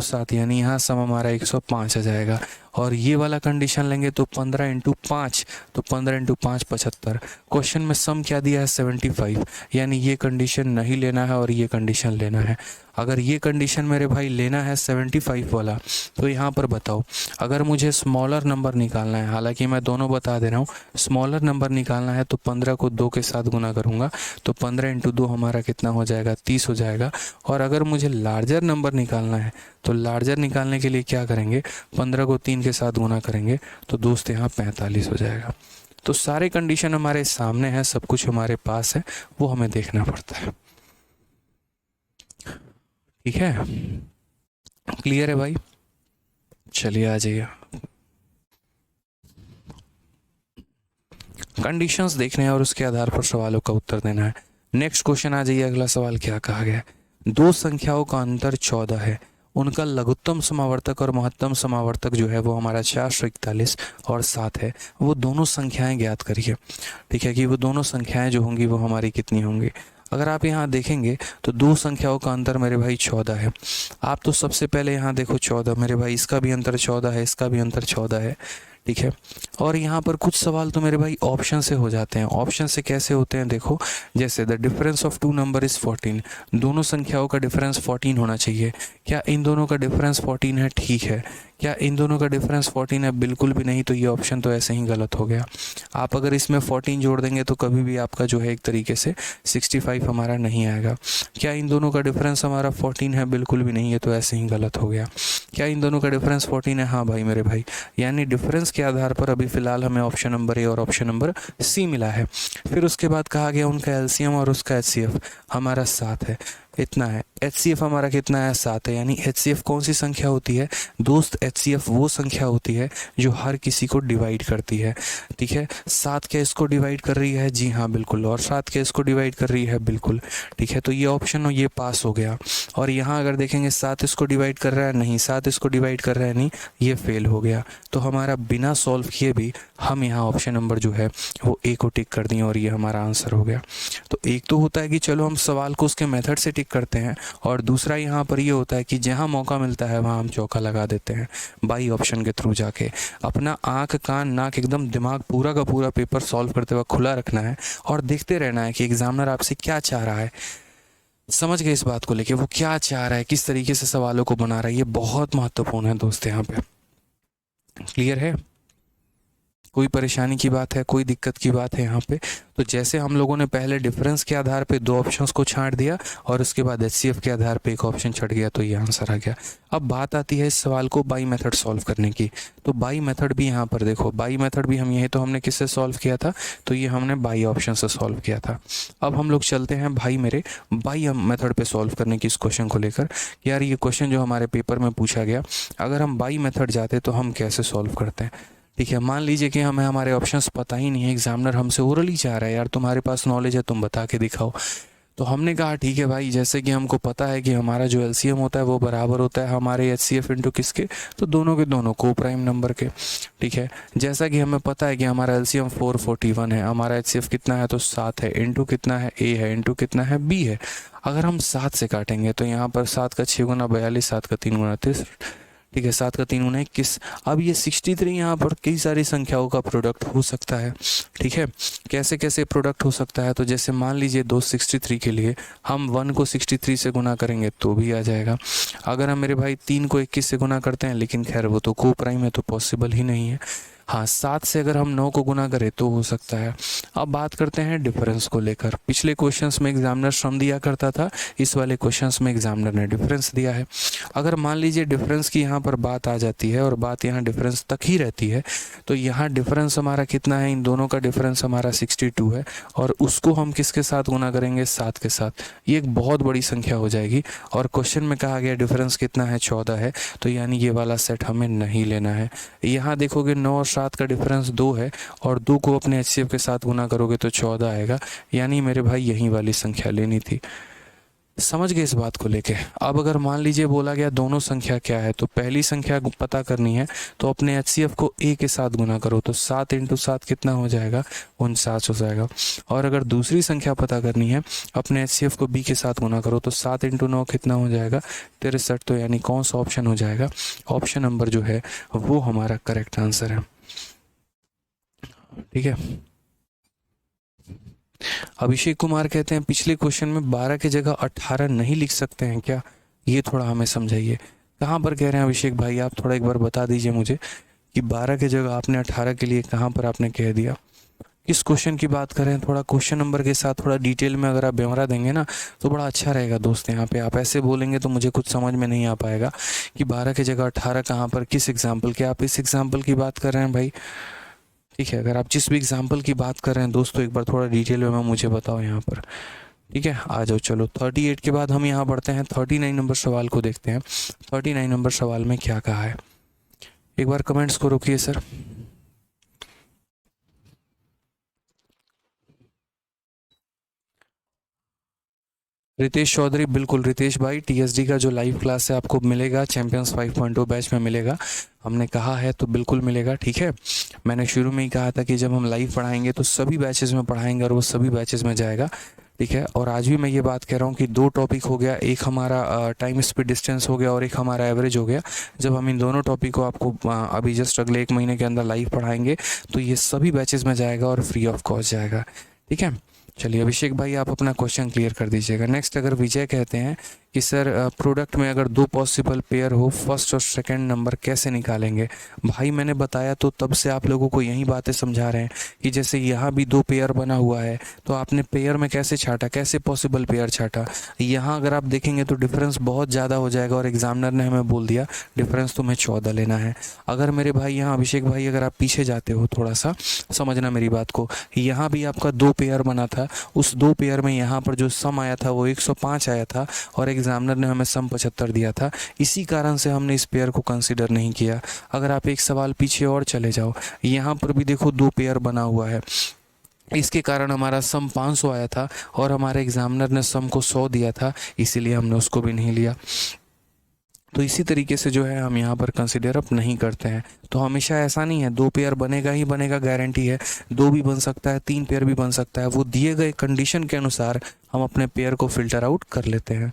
7 यानी यहाँ सम हमारा 105 आ जाएगा। और ये वाला कंडीशन लेंगे तो 15 इंटू 5, तो 15 इंटू 5 75। क्वेश्चन में सम क्या दिया है 75, यानी ये कंडीशन नहीं लेना है और ये कंडीशन लेना है। अगर ये कंडीशन मेरे भाई लेना है 75 वाला, तो यहाँ पर बताओ अगर मुझे स्मॉलर नंबर निकालना है, हालांकि मैं दोनों बता दे रहा हूँ, स्मॉलर नंबर निकालना है तो 15 को 2 के साथ गुना करूँगा तो 15 इंटू 2 हमारा कितना हो जाएगा, 30 हो जाएगा। और अगर मुझे लार्जर नंबर निकालना है तो लार्जर निकालने के लिए क्या करेंगे, 15 को 3 के साथ गुना करेंगे तो दोस्त यहाँ 45 हो जाएगा। तो सारे कंडीशन हमारे सामने हैं, सब कुछ हमारे पास है, वो हमें देखना पड़ता है, ठीक है। क्लियर है भाई, चलिए आ जाइए। कंडीशंस देखने हैं और उसके आधार पर सवालों का उत्तर देना है। नेक्स्ट क्वेश्चन आ जाइए, अगला सवाल क्या कहा गया है, दो संख्याओं का अंतर 14 है, उनका लघुत्तम समावर्तक और महत्तम समावर्तक जो है वो हमारा 441 और 7 है, वो दोनों संख्याएं ज्ञात करिए, ठीक है, कि वो दोनों संख्याएं जो होंगी वो हमारी कितनी होंगी। अगर आप यहाँ देखेंगे तो दो संख्याओं का अंतर मेरे भाई 14 है। आप तो सबसे पहले यहाँ देखो 14 मेरे भाई, इसका भी अंतर 14 है, इसका भी अंतर 14 है, ठीक है। और यहाँ पर कुछ सवाल तो मेरे भाई ऑप्शन से हो जाते हैं। ऑप्शन से कैसे होते हैं देखो, जैसे the difference of two number is 14, दोनों संख्याओं का डिफरेंस 14 होना चाहिए। क्या इन दोनों का डिफरेंस 14 है? ठीक है। क्या इन दोनों का डिफरेंस 14 है? बिल्कुल भी नहीं, तो ये ऑप्शन तो ऐसे ही गलत हो गया। आप अगर इसमें 14 जोड़ देंगे तो कभी भी आपका जो है एक तरीके से 65 हमारा नहीं आएगा। क्या इन दोनों का डिफरेंस हमारा 14 है? बिल्कुल भी नहीं है, तो ऐसे ही गलत हो गया। क्या इन दोनों का डिफरेंस 14 है? हाँ भाई मेरे भाई, यानी डिफरेंस के आधार पर अभी फ़िलहाल हमें ऑप्शन नंबर ए और ऑप्शन नंबर सी मिला है। फिर उसके बाद कहा गया उनका एलसीएम और उसका एचसीएफ हमारा 7 है, इतना है। HCF हमारा कितना है? 7 है। यानी HCF कौन सी संख्या होती है दोस्त? HCF वो संख्या होती है जो हर किसी को डिवाइड करती है, ठीक है। 7 क्या इसको डिवाइड कर रही है? जी हाँ बिल्कुल। और 7 क्या इसको डिवाइड कर रही है? बिल्कुल, ठीक है। तो ये ऑप्शन ये पास हो गया। और यहाँ अगर देखेंगे 7 इसको डिवाइड कर रहा है, नहीं। 7 इसको डिवाइड कर रहा है, नहीं। ये फेल हो गया। तो हमारा बिना सॉल्व किए भी हम यहाँ ऑप्शन नंबर जो है वो ए को टिक कर दिए और ये हमारा आंसर हो गया। तो एक तो होता है कि चलो हम सवाल को उसके मेथड से टिक करते हैं, और दूसरा यहाँ पर ये होता है कि जहाँ मौका मिलता है वहाँ हम चौका लगा देते हैं बाई ऑप्शन के थ्रू जाके। अपना आँख कान नाक एकदम दिमाग पूरा का पूरा पेपर सॉल्व करते वक्त खुला रखना है और देखते रहना है कि एग्जामिनर आपसे क्या चाह रहा है। समझ गए इस बात को लेके, वो क्या चाह रहा है, किस तरीके से सवालों को बना रहा है, ये बहुत महत्वपूर्ण है दोस्त। यहाँ पे क्लियर है? कोई परेशानी की बात है, कोई दिक्कत की बात है यहाँ पे? तो जैसे हम लोगों ने पहले डिफरेंस के आधार पे 2 ऑप्शंस को छांट दिया और उसके बाद HCF के आधार पे एक ऑप्शन छट गया, तो ये आंसर आ गया। अब बात आती है इस सवाल को बाई मेथड सॉल्व करने की। तो बाई मेथड भी यहाँ पर देखो, बाई मेथड भी हम, यही तो हमने किससे सॉल्व किया था? तो ये हमने बाई ऑप्शन से सॉल्व किया था। अब हम लोग चलते हैं भाई मेरे बाई मेथड पे सॉल्व करने की इस क्वेश्चन को लेकर। यार ये क्वेश्चन जो हमारे पेपर में पूछा गया, अगर हम बाई मेथड जाते तो हम कैसे सॉल्व करते हैं, ठीक है, मान लीजिए कि हमें हमारे ऑप्शंस पता ही नहीं है, एग्जामिनर हमसे ओरली चाह रहा है यार तुम्हारे पास नॉलेज है तुम बता के दिखाओ। तो हमने कहा ठीक है भाई, जैसे कि हमको पता है कि हमारा जो एलसीएम होता है वो बराबर होता है हमारे एचसीएफ इंटू किसके, तो दोनों के दोनों को प्राइम नंबर के। ठीक है, जैसा कि हमें पता है कि हमारा एलसीएम 441 है, हमारा एचसीएफ कितना है तो 7 है, इंटू कितना है ए है, इंटू कितना है बी है। अगर हम 7 से काटेंगे तो यहाँ पर 7 का 6 गुना 42, 7 का 3 गुना 30, ठीक है, 7 का 3 गुना 21। अब ये 63 यहाँ पर कई सारी संख्याओं का प्रोडक्ट हो सकता है। ठीक है, कैसे कैसे प्रोडक्ट हो सकता है, तो जैसे मान लीजिए 263 के लिए हम 1 को 63 से गुना करेंगे तो भी आ जाएगा। अगर हम मेरे भाई 3 को 21 से गुना करते हैं, लेकिन खैर वो तो को प्राइम है तो पॉसिबल ही नहीं है। हाँ, 7 से अगर हम 9 को गुना करें तो हो सकता है। अब बात करते हैं डिफरेंस को लेकर। पिछले क्वेश्चंस में एग्जामिनर सम दिया करता था, इस वाले क्वेश्चंस में एग्जामिनर ने डिफरेंस दिया है। अगर मान लीजिए डिफरेंस की यहाँ पर बात आ जाती है और बात यहाँ डिफरेंस तक ही रहती है, तो यहाँ डिफरेंस हमारा कितना है, इन दोनों का डिफरेंस हमारा 62 है, और उसको हम किसके साथ गुना करेंगे, 7 के साथ। ये एक बहुत बड़ी संख्या हो जाएगी, और क्वेश्चन में कहा गया डिफरेंस कितना है, 14 है, तो यानी ये वाला सेट हमें नहीं लेना है। यहाँ देखोगे 9 और 7 का डिफरेंस 2 है, और 2 को अपने एचसीएफ के साथ गुना करोगे तो 14 आएगा, यानी मेरे भाई यही वाली संख्या लेनी थी। समझ गए इस बात को लेके। अब अगर मान लीजिए बोला गया दोनों संख्या क्या है, तो पहली संख्या पता करनी है तो अपने एचसीएफ को ए के साथ गुना करो, तो 7 इंटू 7 कितना हो जाएगा, 49 हो जाएगा। और अगर दूसरी संख्या पता करनी है, अपने एचसीएफ को बी के साथ गुना करो, तो 7 इंटू 9 कितना हो जाएगा, 63। तो यानी कौन सा ऑप्शन हो जाएगा, ऑप्शन नंबर जो है वो हमारा करेक्ट आंसर है। ठीक है, अभिषेक कुमार कहते हैं पिछले क्वेश्चन में 12 की जगह 18 नहीं लिख सकते हैं क्या, ये थोड़ा हमें समझाइए। कहाँ पर कह रहे हैं अभिषेक भाई, आप थोड़ा एक बार बता दीजिए मुझे कि 12 की जगह आपने 18 के लिए कहाँ पर आपने कह दिया, किस क्वेश्चन की बात कर रहे हैं। थोड़ा क्वेश्चन नंबर के साथ थोड़ा डिटेल में अगर आप ब्यौरा देंगे ना तो बड़ा अच्छा रहेगा दोस्त। यहाँ पे आप ऐसे बोलेंगे तो मुझे कुछ समझ में नहीं आ पाएगा कि 12 की जगह 18 कहाँ पर, किस एग्जाम्पल के, आप इस एग्जाम्पल की बात कर रहे हैं भाई। ठीक है, अगर आप जिस भी एग्जाम्पल की बात कर रहे हैं दोस्तों, एक बार थोड़ा डिटेल में मुझे बताओ यहाँ पर। ठीक है, आ जाओ। चलो 38 के बाद हम यहाँ बढ़ते हैं 39 नंबर सवाल को देखते हैं। 39 नंबर सवाल में क्या कहा है, एक बार कमेंट्स को रोकिए सर। रितेश चौधरी, बिल्कुल रितेश भाई, टीएसडी का जो लाइव क्लास है आपको मिलेगा, चैंपियंस 5.0 बैच में मिलेगा, हमने कहा है तो बिल्कुल मिलेगा। ठीक है, मैंने शुरू में ही कहा था कि जब हम लाइव पढ़ाएंगे तो सभी बैचेस में पढ़ाएंगे और वो सभी बैचेस में जाएगा। ठीक है, और आज भी मैं ये बात कह रहा हूँ कि 2 टॉपिक हो गया, एक हमारा टाइम स्पीड डिस्टेंस हो गया और एक हमारा एवरेज हो गया। जब हम इन दोनों टॉपिक को आपको अभी जस्ट अगले 1 महीने के अंदर लाइव पढ़ाएंगे तो ये सभी बैचेस में जाएगा और फ्री ऑफ कॉस्ट जाएगा। ठीक है, चलिए अभिषेक भाई आप अपना क्वेश्चन क्लियर कर दीजिएगा। नेक्स्ट अगर विजय कहते हैं कि सर प्रोडक्ट में अगर 2 पॉसिबल पेयर हो, फर्स्ट और सेकंड नंबर कैसे निकालेंगे। भाई मैंने बताया तो तब से आप लोगों को यही बातें समझा रहे हैं कि जैसे यहाँ भी 2 पेयर बना हुआ है तो आपने पेयर में कैसे छाटा, कैसे पॉसिबल पेयर छाटा। यहाँ अगर आप देखेंगे तो डिफरेंस बहुत ज़्यादा हो जाएगा और एग्जामिनर ने हमें बोल दिया डिफरेंस तुम्हें 14 लेना है। अगर मेरे भाई यहाँ अभिषेक भाई अगर आप पीछे जाते हो थोड़ा सा, समझना मेरी बात को, यहाँ भी आपका 2 पेयर बना था, उस 2 पेयर में यहाँ पर जो सम आया था वो 105 आया था और एग्जामिनर ने हमें सम 75 दिया था। इसी कारण से हमने इस पेयर को कंसीडर नहीं किया। अगर आप एक सवाल पीछे और चले जाओ, यहाँ पर भी देखो 2 पेयर बना हुआ है, इसके कारण हमारा सम 500 आया था और हमारे एग्जामिनर ने सम को 100 दिया था, इसीलिए हमने उसको भी नहीं लिया। तो इसी तरीके से जो है हम यहाँ पर कंसिडर अप नहीं करते हैं। तो हमेशा ऐसा नहीं है 2 पेयर बनेगा ही बनेगा, गारंटी है 2 भी बन सकता है, 3 पेयर भी बन सकता है। वो दिए गए कंडीशन के अनुसार हम अपने पेयर को फिल्टर आउट कर लेते हैं।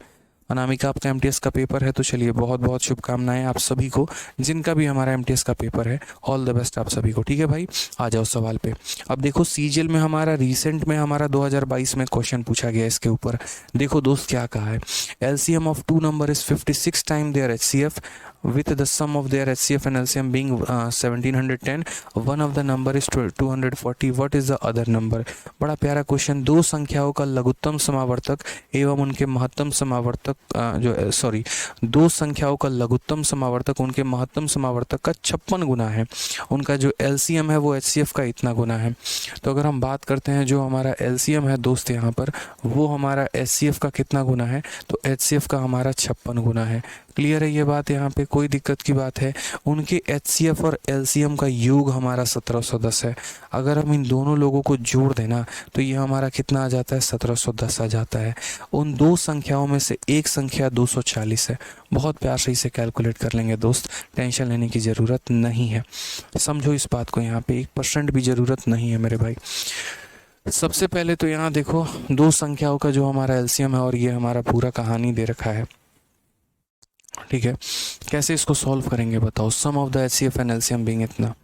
अनामिका आपका एमटीएस का पेपर है, तो चलिए बहुत बहुत शुभकामनाएं आप सभी को, जिनका भी हमारा एमटीएस का पेपर है, ऑल द बेस्ट आप सभी को। ठीक है भाई, आ जाओ सवाल पे। अब देखो सीजीएल में हमारा रिसेंट में हमारा 2022 में क्वेश्चन पूछा गया इसके ऊपर। देखो दोस्त क्या कहा है, LCM of 2 number is 56 time their HCF with the sum of their HCF and LCM being 1710, one of the number is 240, what is the other number। बड़ा प्यारा क्वेश्चन। 2 संख्याओं का लघुत्तम समावर्तक एवं उनके महत्तम समावर्तक 2 संख्याओं का लघुत्तम समावर्तक उनके महत्तम समावर्तक का 56 गुना है। उनका जो LCM है वो HCF का इतना गुना है। तो अगर हम बात करते हैं जो हमारा LCM है दोस्त यहाँ पर, वो हमारा HCF का कितना गुना है, तो HCF का हमारा 56 गुना है। क्लियर है ये बात, यहाँ पे कोई दिक्कत की बात है। उनके HCF और LCM का योग हमारा 1710 है। अगर हम इन दोनों लोगों को जोड़ देना तो ये हमारा कितना आ जाता है, 1710 आ जाता है। उन दो संख्याओं में से एक संख्या 240 है। बहुत प्यार से इसे कैलकुलेट कर लेंगे दोस्त, टेंशन लेने की ज़रूरत नहीं है। समझो इस बात को, यहाँ पे 1% भी ज़रूरत नहीं है मेरे भाई। सबसे पहले तो यहाँ देखो, दो संख्याओं का जो हमारा LCM है और ये हमारा पूरा कहानी दे रखा है, ठीक है। कैसे इसको सॉल्व करेंगे बताओ। Sum of the HCF and LCM being इतना,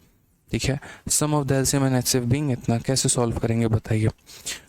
ठीक है। Sum of the LCM and HCF being इतना, कैसे सॉल्व करेंगे बताइए।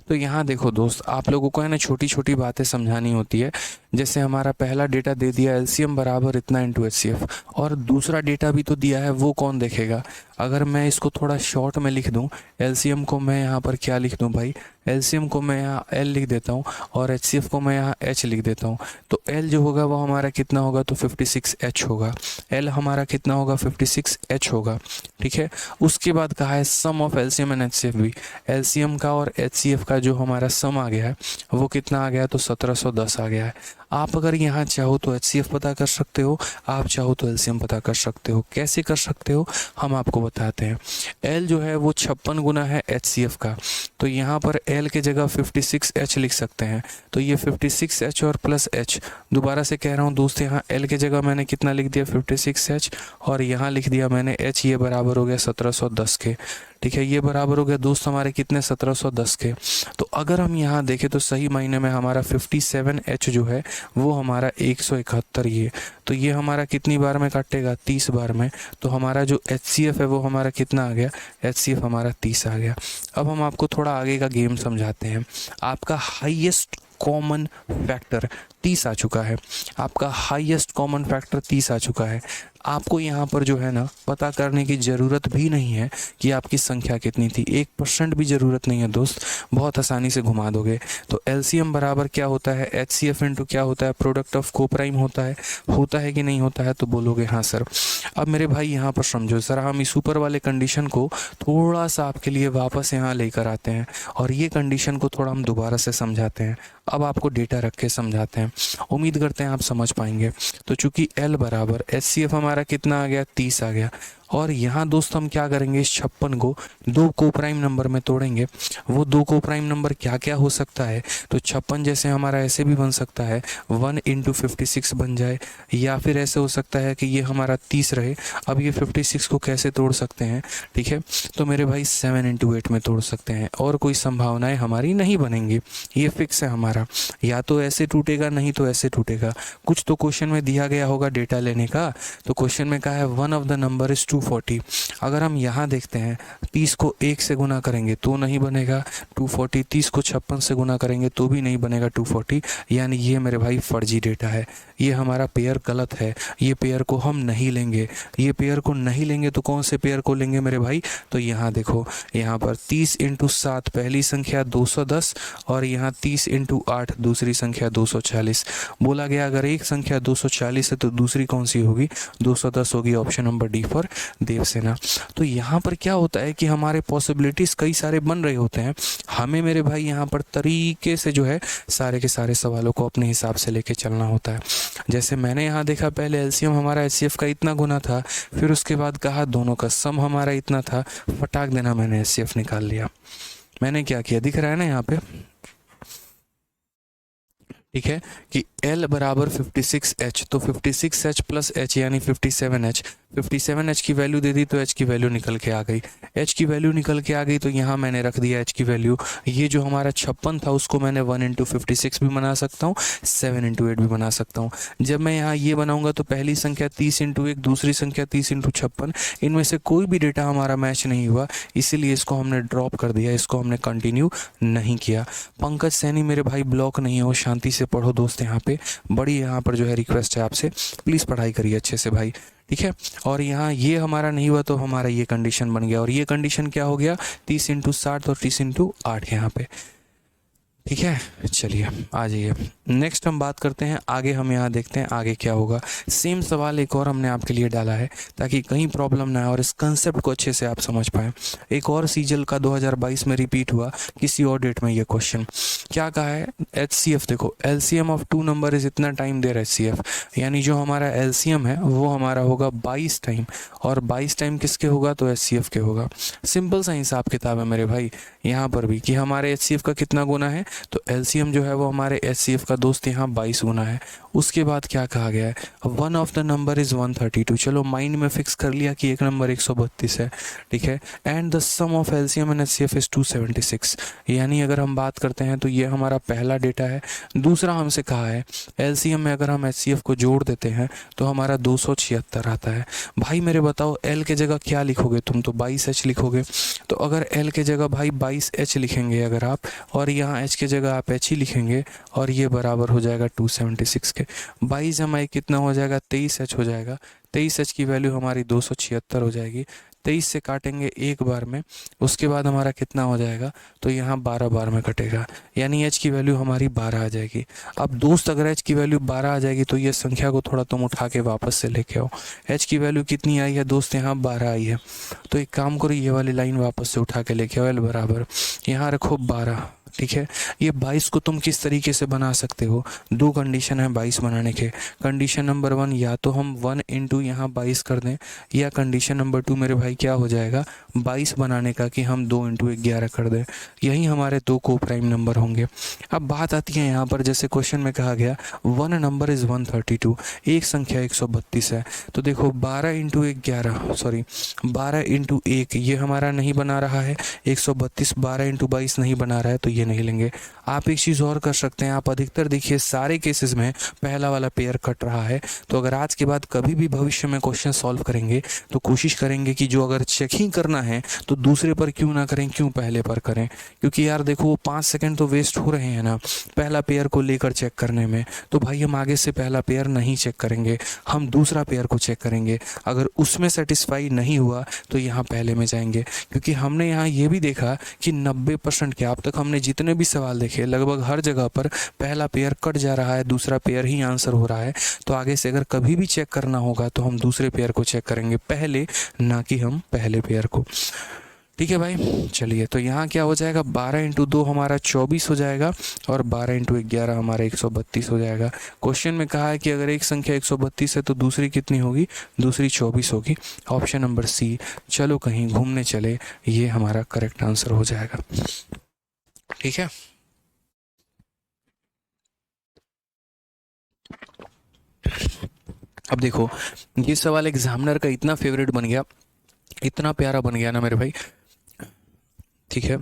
तो यहाँ देखो दोस्त, आप लोगों को है ना छोटी छोटी बातें समझानी होती है। जैसे हमारा पहला डेटा दे दिया LCM बराबर इतना इंटू HCF, और दूसरा डेटा भी तो दिया है, वो कौन देखेगा। अगर मैं इसको थोड़ा शॉर्ट में लिख दूँ, LCM को मैं यहाँ पर क्या लिख दूँ भाई, LCM को मैं यहाँ L लिख देता हूँ और HCF को मैं यहाँ H लिख देता हूँ। तो L जो होगा वो हमारा कितना होगा, तो 56H होगा। L हमारा कितना होगा, 56H होगा, ठीक है। उसके बाद कहा है sum of LCM and HCF भी। LCM का और HCF का जो हमारा सम आ गया है वो कितना आ गया, तो 1710 आ गया है। आप अगर यहाँ चाहो तो HCF पता कर सकते हो, आप चाहो तो LCM पता कर सकते हो। कैसे कर सकते हो हम आपको बताते हैं। L जो है वो 56 गुना है HCF का, तो यहाँ पर L के जगह 56H लिख सकते हैं। तो ये 56H और प्लस H, दोबारा से कह रहा हूँ दोस्त, यहाँ L के जगह मैंने कितना लिख दिया, 56H, और यहाँ लिख दिया मैंने H। ये बराबर हो गया 1710 के, ठीक है। ये बराबर हो गया दोस्त हमारे कितने, 1710 के। तो अगर हम यहाँ देखें तो सही मायने में हमारा 57H जो है वो हमारा 171, ये तो ये हमारा कितनी बार में काटेगा, 30 बार में। तो हमारा जो HCF है वो हमारा कितना आ गया, HCF हमारा 30 आ गया। अब हम आपको थोड़ा आगे का गेम समझाते हैं। आपका हाईएस्ट कॉमन फैक्टर 30 आ चुका है, आपका हाईएस्ट कॉमन फैक्टर 30 आ चुका है। आपको यहाँ पर जो है ना पता करने की ज़रूरत भी नहीं है कि आपकी संख्या कितनी थी, 1% भी ज़रूरत नहीं है दोस्त, बहुत आसानी से घुमा दोगे। तो LCM बराबर क्या होता है, HCF इंटू क्या होता है, प्रोडक्ट ऑफ कोप्राइम होता है कि नहीं होता है, तो बोलोगे हाँ सर। अब मेरे भाई यहाँ पर समझो ज़रा, हम इस ऊपर वाले कंडीशन को थोड़ा सा आपके लिए वापस यहाँ लेकर आते हैं और ये कंडीशन को थोड़ा हम दोबारा से समझाते हैं। अब आपको डेटा रख के समझाते हैं, उम्मीद करते हैं आप समझ पाएंगे। तो चूंकि L बराबर HCF हमारा कितना आ गया, 30 आ गया, और यहाँ दोस्त हम क्या करेंगे, इस 56 को दो कोप्राइम नंबर में तोड़ेंगे। वो दो कोप्राइम नंबर क्या क्या हो सकता है, तो 56 जैसे हमारा ऐसे भी बन सकता है 1 इंटू 56 बन जाए, या फिर ऐसे हो सकता है कि ये हमारा 30 रहे। अब ये 56 को कैसे तोड़ सकते हैं, ठीक है, तो मेरे भाई 7 इंटू 8 में तोड़ सकते हैं, और कोई संभावनाएं हमारी नहीं बनेंगी, ये फिक्स है हमारा। या तो ऐसे टूटेगा, नहीं तो ऐसे टूटेगा। कुछ तो क्वेश्चन में दिया गया होगा डेटा लेने का, तो क्वेश्चन में कहा है one of the number is 240। अगर हम यहाँ देखते हैं 30 को 1 से गुना करेंगे तो नहीं बनेगा 240, 30 को 56 से गुना करेंगे तो भी नहीं बनेगा 240, यानी ये मेरे भाई फर्जी डेटा है, ये हमारा पेयर गलत है, ये पेयर को हम नहीं लेंगे। ये पेयर को नहीं लेंगे तो कौन से पेयर को लेंगे मेरे भाई, तो यहाँ देखो, यहाँ पर 30 इंटू 7 पहली संख्या 210, और यहाँ 30 इंटू 8 दूसरी संख्या 240। बोला गया अगर एक संख्या 240 है तो दूसरी कौन सी होगी, 210 होगी। Option number D for Devasena. तो यहाँ पर क्या होता है कि हमारे पॉसिबिलिटीज़ कई सारे बन रहे होते हैं, हमें मेरे भाई यहाँ पर तरीके से जो है सारे के सारे सवालों को अपने हिसाब से लेके चलना होता है। जैसे मैंने यहाँ देखा, पहले LCM हमारा HCF का इतना गुना था, फिर उसके बाद कहा दोनों का सम हमारा इतना था, फटाक देना मैंने HCF निकाल लिया। मैंने क्या किया, दिख रहा है ना यहाँ पे, ठीक है, कि L बराबर 56H, तो 56H प्लस H यानी 57H। 57H की वैल्यू दे दी तो H की वैल्यू निकल के आ गई, H की वैल्यू निकल के आ गई तो यहाँ मैंने रख दिया H की वैल्यू। ये जो हमारा 56 था उसको मैंने 1 इंटू 56 भी बना सकता हूँ, 7 इंटू 8 भी बना सकता हूँ। जब मैं यहाँ ये बनाऊंगा तो पहली संख्या 30 इंटू 1, दूसरी संख्या 30 इंटू 56, इनमें से कोई भी डेटा हमारा मैच नहीं हुआ, इसीलिए इसको हमने ड्रॉप कर दिया, इसको हमने कंटिन्यू नहीं किया। पंकज सैनी मेरे भाई ब्लॉक नहीं हो, शांति से पढ़ो दोस्त, यहाँ पे बड़ी यहाँ पर जो है रिक्वेस्ट है आपसे, प्लीज़ पढ़ाई करिए अच्छे से भाई, ठीक है। और यहाँ ये हमारा नहीं हुआ तो हमारा ये कंडीशन बन गया, और ये कंडीशन क्या हो गया, 30 इंटू 60 और 30 इंटू 8 यहाँ पे, ठीक है। चलिए आ जाइए। नेक्स्ट हम बात करते हैं आगे, हम यहाँ देखते हैं आगे क्या होगा। सेम सवाल एक और हमने आपके लिए डाला है ताकि कहीं प्रॉब्लम ना आए और इस कंसेप्ट को अच्छे से आप समझ पाएँ। एक और सीजल का 2022 में रिपीट हुआ किसी और डेट में ये क्वेश्चन। क्या कहा है? HCF देखो, LCM of two number is इतना टाइम देर HCF, यानी जो हमारा LCM है वो हमारा होगा 22 टाइम, और 22 टाइम किसके होगा? तो HCF के होगा। सिंपल सा हिसाब किताब है मेरे भाई यहाँ पर भी कि हमारे HCF का कितना गुना है, तो LCM जो है वो हमारे HCF का दोस्त यहाँ 22 गुना है। उसके बाद क्या कहा गया है? One of the number is 132। चलो माइंड में फिक्स कर लिया कि एक नंबर 132 है, ठीक है। And the sum of LCM and HCF is 276, यानी अगर हम बात करते हैं तो ये हमारा पहला डेटा है। दूसरा हमसे कहा है LCM में अगर हम HCF को जोड़ देते हैं तो हमारा 276 आता है। भाई मेरे बताओ L के जगह क्या लिखोगे? तुम तो 22H लिखोगे। तो अगर L के जगह भाई 22H लिखेंगे अगर आप, और यहाँ H के जगह आप H ही लिखेंगे, और ये बराबर हो जाएगा 276 के। 22 हमारी कितना हो जाएगा? 23H हो जाएगा। 23H की वैल्यू हमारी 276 हो जाएगी। 23 से काटेंगे एक बार में, उसके बाद हमारा कितना हो जाएगा? तो यहाँ 12 बार में कटेगा, यानी H की वैल्यू हमारी 12 आ जाएगी। अब दोस्त अगर H की वैल्यू 12 आ जाएगी तो ये संख्या को थोड़ा तुम उठा के वापस से लेके आओ। H की वैल्यू कितनी आई है दोस्त? यहाँ 12 आई है। तो एक काम करो, ये वाली लाइन वापस से उठा के लेके आओ, L बराबर यहाँ रखो 12, ठीक है। ये 22 को तुम किस तरीके से बना सकते हो? दो कंडीशन है 22 बनाने के। कंडीशन नंबर 1, या तो हम 1 इंटू यहाँ 22 कर दें, या कंडीशन नंबर 2 मेरे भाई क्या हो जाएगा 22 बनाने का कि हम 2 इंटू 11 कर दें। यही हमारे दो को प्राइम नंबर होंगे। अब बात आती है यहाँ पर, जैसे क्वेश्चन में कहा गया वन नंबर इज़ 132, एक संख्या 132 है। तो देखो 12 इंटू 11, सॉरी 12 इंटू 1 ये हमारा नहीं बना रहा है 132, 12 इंटू 22 नहीं बना रहा है, तो ये नहीं लेंगे। आप एक चीज़ और कर सकते हैं, आप अधिकतर देखिए सारे केसेस में पहला वाला पेयर कट रहा है। तो अगर आज के बाद कभी भी भविष्य में क्वेश्चन सॉल्व करेंगे तो कोशिश करेंगे कि जो अगर चेक ही करना है तो दूसरे पर क्यों ना करें, क्यों पहले पर करें। क्योंकि यार देखो वो 5 सेकंड तो वेस्ट हो रहे हैं ना पहला पेयर को लेकर चेक करने में। तो भाई हम आगे से पहला पेयर नहीं चेक करेंगे, हम दूसरा पेयर को चेक करेंगे। अगर उसमें सेटिस्फाई नहीं हुआ तो यहाँ पहले में जाएंगे। क्योंकि हमने यहाँ ये भी देखा कि 90% के अब तक हमने जितने भी सवाल देखे लगभग हर जगह पर पहला पेयर कट जा रहा है, दूसरा पेयर ही आंसर हो रहा है। तो आगे से अगर कभी भी चेक करना होगा तो हम दूसरे पेयर को चेक करेंगे पहले, ना कि हम पहले पेयर को। ठीक है भाई, चलिए तो यहाँ क्या हो जाएगा 12 इंटू 2 हमारा 24 हो जाएगा, और 12 इंटू 11 हमारा 132 हो जाएगा। क्वेश्चन में कहा है कि अगर एक संख्या 132 है तो दूसरी कितनी होगी? दूसरी 24 होगी। ऑप्शन नंबर सी, चलो कहीं घूमने चले, ये हमारा करेक्ट आंसर हो जाएगा। ठीक है, अब देखो ये सवाल एग्जामिनर का इतना फेवरेट बन गया, इतना प्यारा बन गया ना मेरे भाई, ठीक है,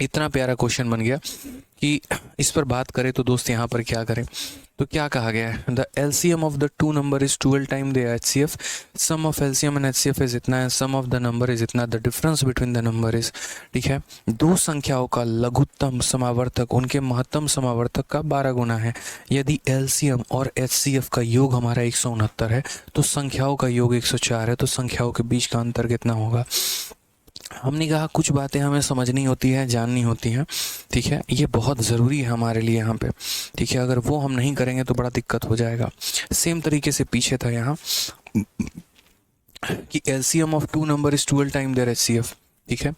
इतना प्यारा क्वेश्चन बन गया कि इस पर बात करें तो दोस्त यहाँ पर क्या करें। तो क्या कहा गया है? The LCM of the two number is 12 time the HCF, sum of LCM and HCF is इतना है, sum of the number is इतना, the difference between the number is, ठीक है। दो संख्याओं का लघुत्तम समावर्तक उनके महत्तम समावर्तक का 12 गुना है। यदि LCM और HCF का योग हमारा 169 है तो संख्याओं का योग 104 है, तो संख्याओं के बीच का अंतर कितना होगा? हमने कहा कुछ बातें हमें समझनी होती है, जाननी होती हैं, ठीक है, ये बहुत ज़रूरी है हमारे लिए यहाँ पे, ठीक है। अगर वो हम नहीं करेंगे तो बड़ा दिक्कत हो जाएगा। सेम तरीके से पीछे था यहाँ कि LCM of two number is 12 time their HCF, ठीक है।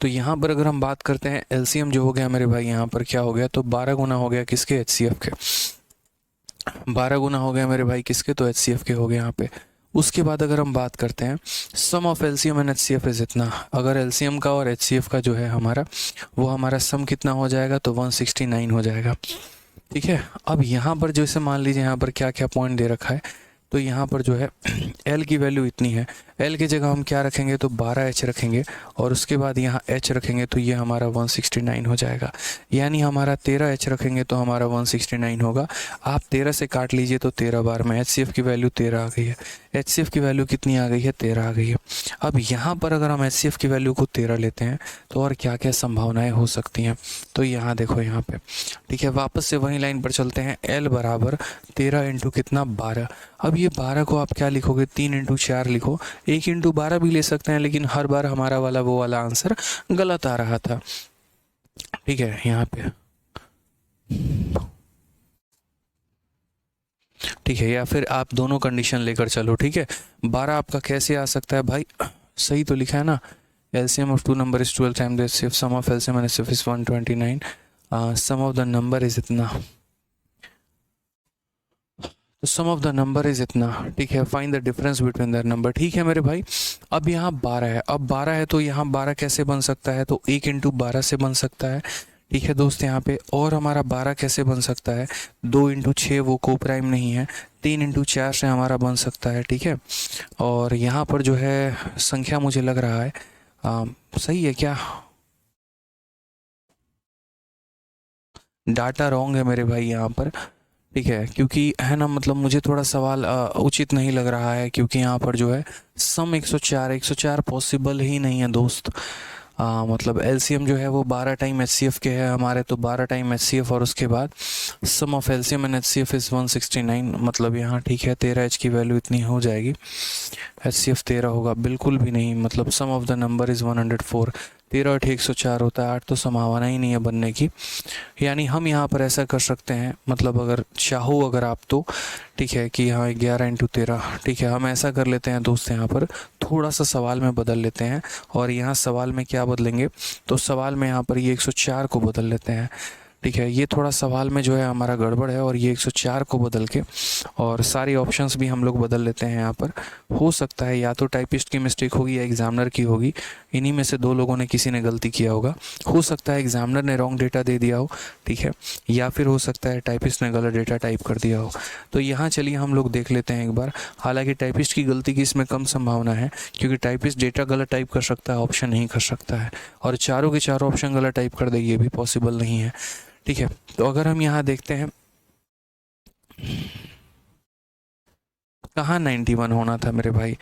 तो यहाँ पर अगर हम बात करते हैं LCM जो हो गया मेरे भाई यहाँ पर क्या हो गया, तो 12 गुना हो गया किसके? HCF के। 12 गुना हो गया मेरे भाई किसके? तो HCF के हो गए यहाँ पे। उसके बाद अगर हम बात करते हैं sum of LCM and HCF is इतना, अगर LCM का और HCF का जो है हमारा वो हमारा सम कितना हो जाएगा? तो 169 हो जाएगा, ठीक है। अब यहाँ पर जैसे मान लीजिए यहाँ पर क्या क्या पॉइंट दे रखा है, तो यहाँ पर जो है L की वैल्यू इतनी है, L की जगह हम क्या रखेंगे? तो 12H रखेंगे, और उसके बाद यहाँ H रखेंगे तो ये हमारा 169 हो जाएगा। यानी हमारा 13H रखेंगे तो हमारा 169 होगा। आप 13 से काट लीजिए तो 13 बार में HCF की वैल्यू 13 आ गई है। HCF की वैल्यू कितनी आ गई है? 13 आ गई है। अब यहाँ पर अगर हम HCF की वैल्यू को 13 लेते हैं तो और क्या क्या संभावनाएं हो सकती हैं, तो यहाँ देखो यहाँ पे, ठीक है, वापस से वही लाइन पर चलते हैं। L बराबर 13 इंटू कितना? 12। अब ये 12 को आप क्या लिखोगे? 3 इंटू 4 लिखो, 1 इंटू 12 भी ले सकते हैं, लेकिन हर बार हमारा वाला वो वाला आंसर गलत आ रहा था, ठीक है। यहाँ पे ठीक है, या फिर आप दोनों कंडीशन लेकर चलो। ठीक है, 12 आपका कैसे आ सकता है भाई, सही तो लिखा है ना, LCM of two number is 12 time the HCF, sum of LCM and HCF is 129, sum of the number is इतना, तो sum of the number is इतना। ठीक है, find the difference between the number. ठीक है मेरे भाई, अब यहाँ 12 है, अब 12 है तो यहाँ 12 कैसे बन सकता है, तो 1 इंटू 12 से बन सकता है। ठीक है दोस्त, यहाँ पे और हमारा 12 कैसे बन सकता है, 2 इंटू 6 वो को प्राइम नहीं है, 3 इंटू 4 से हमारा बन सकता है। ठीक है, और यहाँ पर जो है संख्या मुझे लग रहा है सही है क्या, डाटा रॉन्ग है मेरे भाई यहाँ पर। ठीक है, क्योंकि है ना, मतलब मुझे थोड़ा सवाल उचित नहीं लग रहा है, क्योंकि यहाँ पर जो है सम 104 पॉसिबल ही नहीं है दोस्त। मतलब एलसीएम जो है वो 12 टाइम एचसीएफ के है हमारे, तो 12 टाइम एचसीएफ और उसके बाद sum of LCM and HCF is 169, मतलब यहाँ ठीक है 13 एच की वैल्यू इतनी हो जाएगी, एचसीएफ 13 होगा, बिल्कुल भी नहीं, मतलब सम ऑफ द नंबर इज़ 104, 13 8 104 होता है, 8 तो संभावना ही नहीं है बनने की। यानी हम यहाँ पर ऐसा कर सकते हैं, मतलब अगर चाहो अगर आप तो, ठीक है कि हाँ 11 इंटू 13, ठीक है हम ऐसा कर लेते हैं दोस्त, यहाँ पर थोड़ा सा सवाल में बदल लेते हैं, और यहाँ सवाल में क्या बदलेंगे, तो सवाल में यहाँ पर ये 104 को बदल लेते हैं। ठीक है, ये थोड़ा सवाल में जो है हमारा गड़बड़ है, और ये 104 को बदल के और सारी ऑप्शंस भी हम लोग बदल लेते हैं यहाँ पर। हो सकता है या तो टाइपिस्ट की मिस्टेक होगी या एग्जामिनर की होगी, इन्हीं में से दो लोगों ने किसी ने गलती किया होगा। हो सकता है एग्जामिनर ने रॉन्ग डेटा दे दिया हो, ठीक है, या फिर हो सकता है टाइपिस्ट ने गलत डेटा टाइप कर दिया हो। तो यहाँ चलिए हम लोग देख लेते हैं एक बार। हालांकि टाइपिस्ट की गलती की इसमें कम संभावना है, क्योंकि टाइपिस्ट डेटा गलत टाइप कर सकता है, ऑप्शन नहीं कर सकता है, और चारों के चारों ऑप्शन गलत टाइप कर दे ये भी पॉसिबल नहीं है। ठीक है, तो अगर हम यहाँ देखते हैं कहाँ 91 होना था मेरे भाई,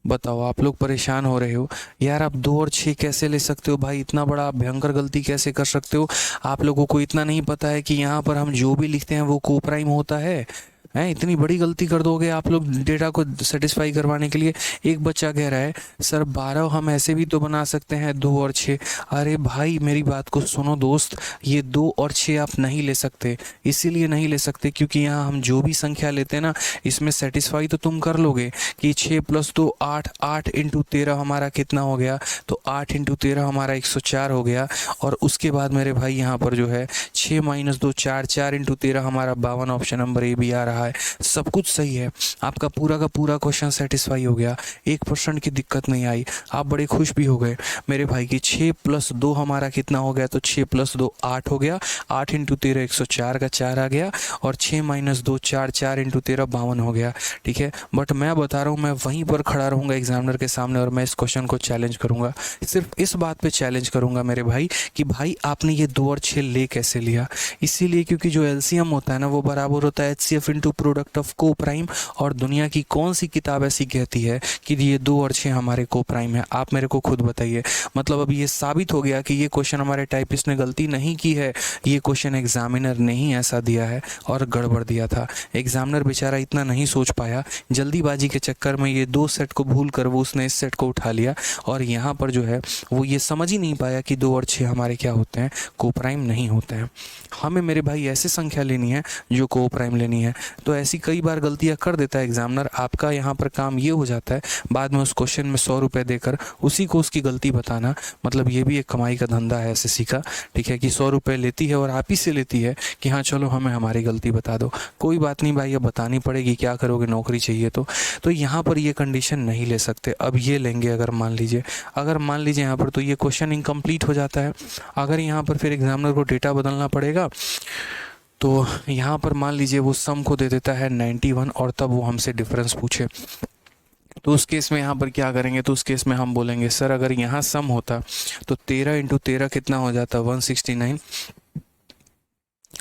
बताओ। आप लोग परेशान हो रहे हो यार, आप 2 और 6 कैसे ले सकते हो भाई, इतना बड़ा आप भयंकर गलती कैसे कर सकते हो। आप लोगों को इतना नहीं पता है कि यहाँ पर हम जो भी लिखते हैं वो को प्राइम होता है, हैं इतनी बड़ी गलती कर दोगे आप लोग डेटा को सेटिस्फाई करवाने के लिए। एक बच्चा कह रहा है सर 12 हम ऐसे भी तो बना सकते हैं 2 और 6। अरे भाई मेरी बात को सुनो दोस्त, ये 2 और 6 आप नहीं ले सकते, इसीलिए नहीं ले सकते क्योंकि यहाँ हम जो भी संख्या लेते हैं ना, इसमें सेटिस्फाई तो तुम कर लोगे कि 6 + 2 8, 8 इंटू 13 हमारा कितना हो गया, तो 8 इंटू 13 हमारा 104 हो गया। और उसके बाद मेरे भाई यहाँ पर जो है 6 - 2 4, 4 इंटू 13 हमारा 52, ऑप्शन नंबर ए भी आ रहा है। सब कुछ सही है, आपका पूरा का पूरा क्वेश्चन सेटिस्फाई हो गया, 1% की दिक्कत नहीं आई, आप बड़े खुश भी हो गए मेरे भाई की। 6 + 2 हमारा कितना हो गया, तो 6 + 2 8 हो गया, 8 इंटू 13 104 का 4 आ गया, और 6 - 2 4, 4 इंटू 13 52 हो गया। ठीक है, बट मैं बता रहा हूँ, मैं वहीं पर खड़ा रहूँगा एग्जामिनर के सामने, और मैं इस क्वेश्चन को चैलेंज करूँगा, सिर्फ इस बात पे चैलेंज करूँगा मेरे भाई कि भाई आपने ये 2 और 6 ले कैसे लिया। इसीलिए क्योंकि जो एलसीएम होता है ना वो बराबर होता है एचसीएफ इंटू प्रोडक्ट ऑफ को प्राइम, और दुनिया की कौन सी किताब ऐसी कहती है कि ये 2 और 6 हमारे को प्राइम है, आप मेरे को खुद बताइए। मतलब अब ये साबित हो गया कि ये क्वेश्चन हमारे टाइपिस्ट ने गलती नहीं की है, ये क्वेश्चन एग्जामिनर ने ही ऐसा दिया है और गड़बड़ दिया था। एग्जामिनर बेचारा इतना नहीं सोच पाया, जल्दीबाजी के चक्कर में ये 2 सेट को भूल कर वो उसने इस सेट को उठा लिया, और यहाँ पर जो है वो ये समझ ही नहीं पाया कि 2 और 6 हमारे क्या होते हैं, को प्राइम नहीं होते हैं। हमें मेरे भाई ऐसी संख्या लेनी है जो को प्राइम लेनी है। तो ऐसी कई बार गलतियां कर देता है एग्जामिनर, आपका यहाँ पर काम ये हो जाता है बाद में उस क्वेश्चन में 100 रुपये देकर उसी को उसकी गलती बताना। मतलब ये भी एक कमाई का धंधा है एसएससी का, ठीक है, कि 100 रुपये लेती है और आप ही से लेती है कि हाँ चलो हमें हमारी गलती बता दो। कोई बात नहीं भाई, अब बतानी पड़ेगी, क्या करोगे, नौकरी चाहिए तो यहाँ पर ये कंडीशन नहीं ले सकते। अब ये लेंगे अगर मान लीजिए यहाँ पर, तो ये क्वेश्चन इनकम्प्लीट हो जाता है। अगर यहाँ पर फिर एग्जामिनर को डेटा बदलना पड़ेगा, तो यहाँ पर मान लीजिए वो सम को दे देता है 91, और तब वो हमसे डिफरेंस पूछे, तो उस केस में यहाँ पर क्या करेंगे, तो उस केस में हम बोलेंगे सर अगर यहाँ सम होता तो 13 इंटू 13 कितना हो जाता, 169,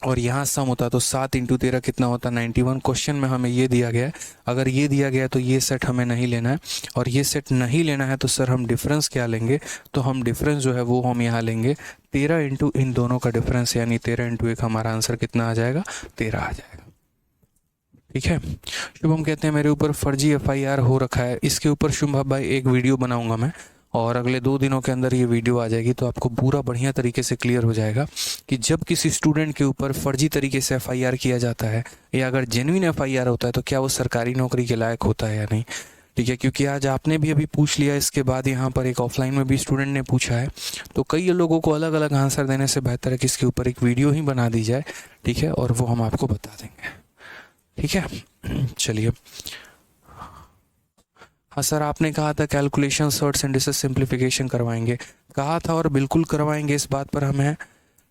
और यहाँ सम होता तो 7 इंटू 13 कितना होता, 91। क्वेश्चन में हमें ये दिया गया है, अगर ये दिया गया है तो ये सेट हमें नहीं लेना है, और ये सेट नहीं लेना है तो सर हम डिफरेंस क्या लेंगे, तो हम डिफरेंस जो है वो हम यहाँ लेंगे 13 इंटू इन दोनों का डिफरेंस, यानी 13 इंटू 1 हमारा आंसर कितना आ जाएगा, 13 आ जाएगा। ठीक है, शुभम कहते हैं मेरे ऊपर फर्जी एफआईआर हो रखा है, इसके ऊपर शुभम भाई एक वीडियो बनाऊंगा मैं, और अगले 2 दिनों के अंदर ये वीडियो आ जाएगी, तो आपको पूरा बढ़िया तरीके से क्लियर हो जाएगा कि जब किसी स्टूडेंट के ऊपर फर्जी तरीके से एफआईआर किया जाता है या अगर जेन्युइन एफआईआर होता है तो क्या वो सरकारी नौकरी के लायक होता है या नहीं। ठीक है, क्योंकि आज आपने भी अभी पूछ लिया, इसके बाद यहाँ पर एक ऑफलाइन में भी स्टूडेंट ने पूछा है, तो कई लोगों को अलग अलग आंसर देने से बेहतर है कि इसके ऊपर एक वीडियो ही बना दी जाए। ठीक है, और वो हम आपको बता देंगे। ठीक है, चलिए। हाँ सर, आपने कहा था कैलकुलेशन सर्ट्स इंडिसेस सिंप्लीफिकेशन करवाएंगे, कहा था और बिल्कुल करवाएंगे, इस बात पर हम हैं।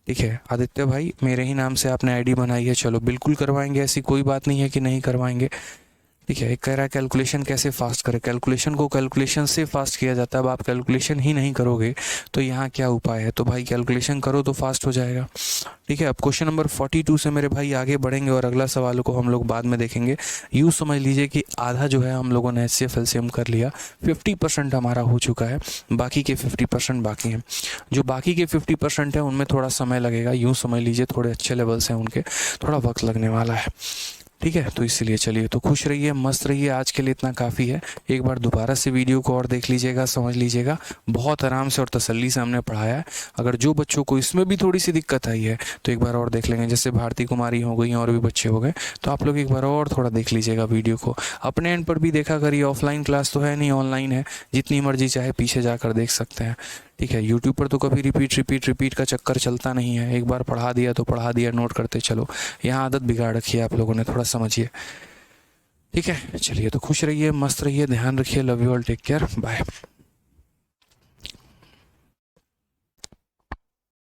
ठीक है आदित्य भाई, मेरे ही नाम से आपने आईडी बनाई है, चलो बिल्कुल करवाएंगे, ऐसी कोई बात नहीं है कि नहीं करवाएंगे। ठीक है, एक कह रहा है कैलकुलेशन कैसे फास्ट करें, कैलकुलेशन को कैलकुलेशन से फास्ट किया जाता है। अब आप कैलकुलेशन ही नहीं करोगे तो यहाँ क्या उपाय है, तो भाई कैलकुलेशन करो तो फास्ट हो जाएगा। ठीक है, अब क्वेश्चन नंबर 42 से मेरे भाई आगे बढ़ेंगे और अगला सवाल को हम लोग बाद में देखेंगे। यूँ समझ लीजिए कि आधा जो है हम लोगों ने HCF LCM कर लिया, 50% हमारा हो चुका है, बाकी के 50% बाकी हैं। जो बाकी के 50% है उनमें थोड़ा समय लगेगा, यूँ समझ लीजिए थोड़े अच्छे लेवल्स हैं उनके, थोड़ा वक्त लगने वाला है। ठीक है, तो इसीलिए चलिए, तो खुश रहिए, मस्त रहिए, आज के लिए इतना काफ़ी है। एक बार दोबारा से वीडियो को और देख लीजिएगा, समझ लीजिएगा, बहुत आराम से और तसल्ली से हमने पढ़ाया है। अगर जो बच्चों को इसमें भी थोड़ी सी दिक्कत आई है तो एक बार और देख लेंगे, जैसे भारती कुमारी हो गई और भी बच्चे हो गए, तो आप लोग एक बार और थोड़ा देख लीजिएगा वीडियो को। अपने एंड पर भी देखा करिए, ऑफलाइन क्लास तो है नहीं, ऑनलाइन है, जितनी मर्जी चाहे पीछे जाकर देख सकते हैं। ठीक है, यूट्यूब पर तो कभी रिपीट का चक्कर चलता नहीं है, एक बार पढ़ा दिया तो पढ़ा दिया, नोट करते चलो। यहाँ आदत बिगाड़ रखी है आप लोगों ने, थोड़ा समझिए। ठीक है, चलिए, तो खुश रहिए, मस्त रहिए, ध्यान रखिए, love you all, take care, bye.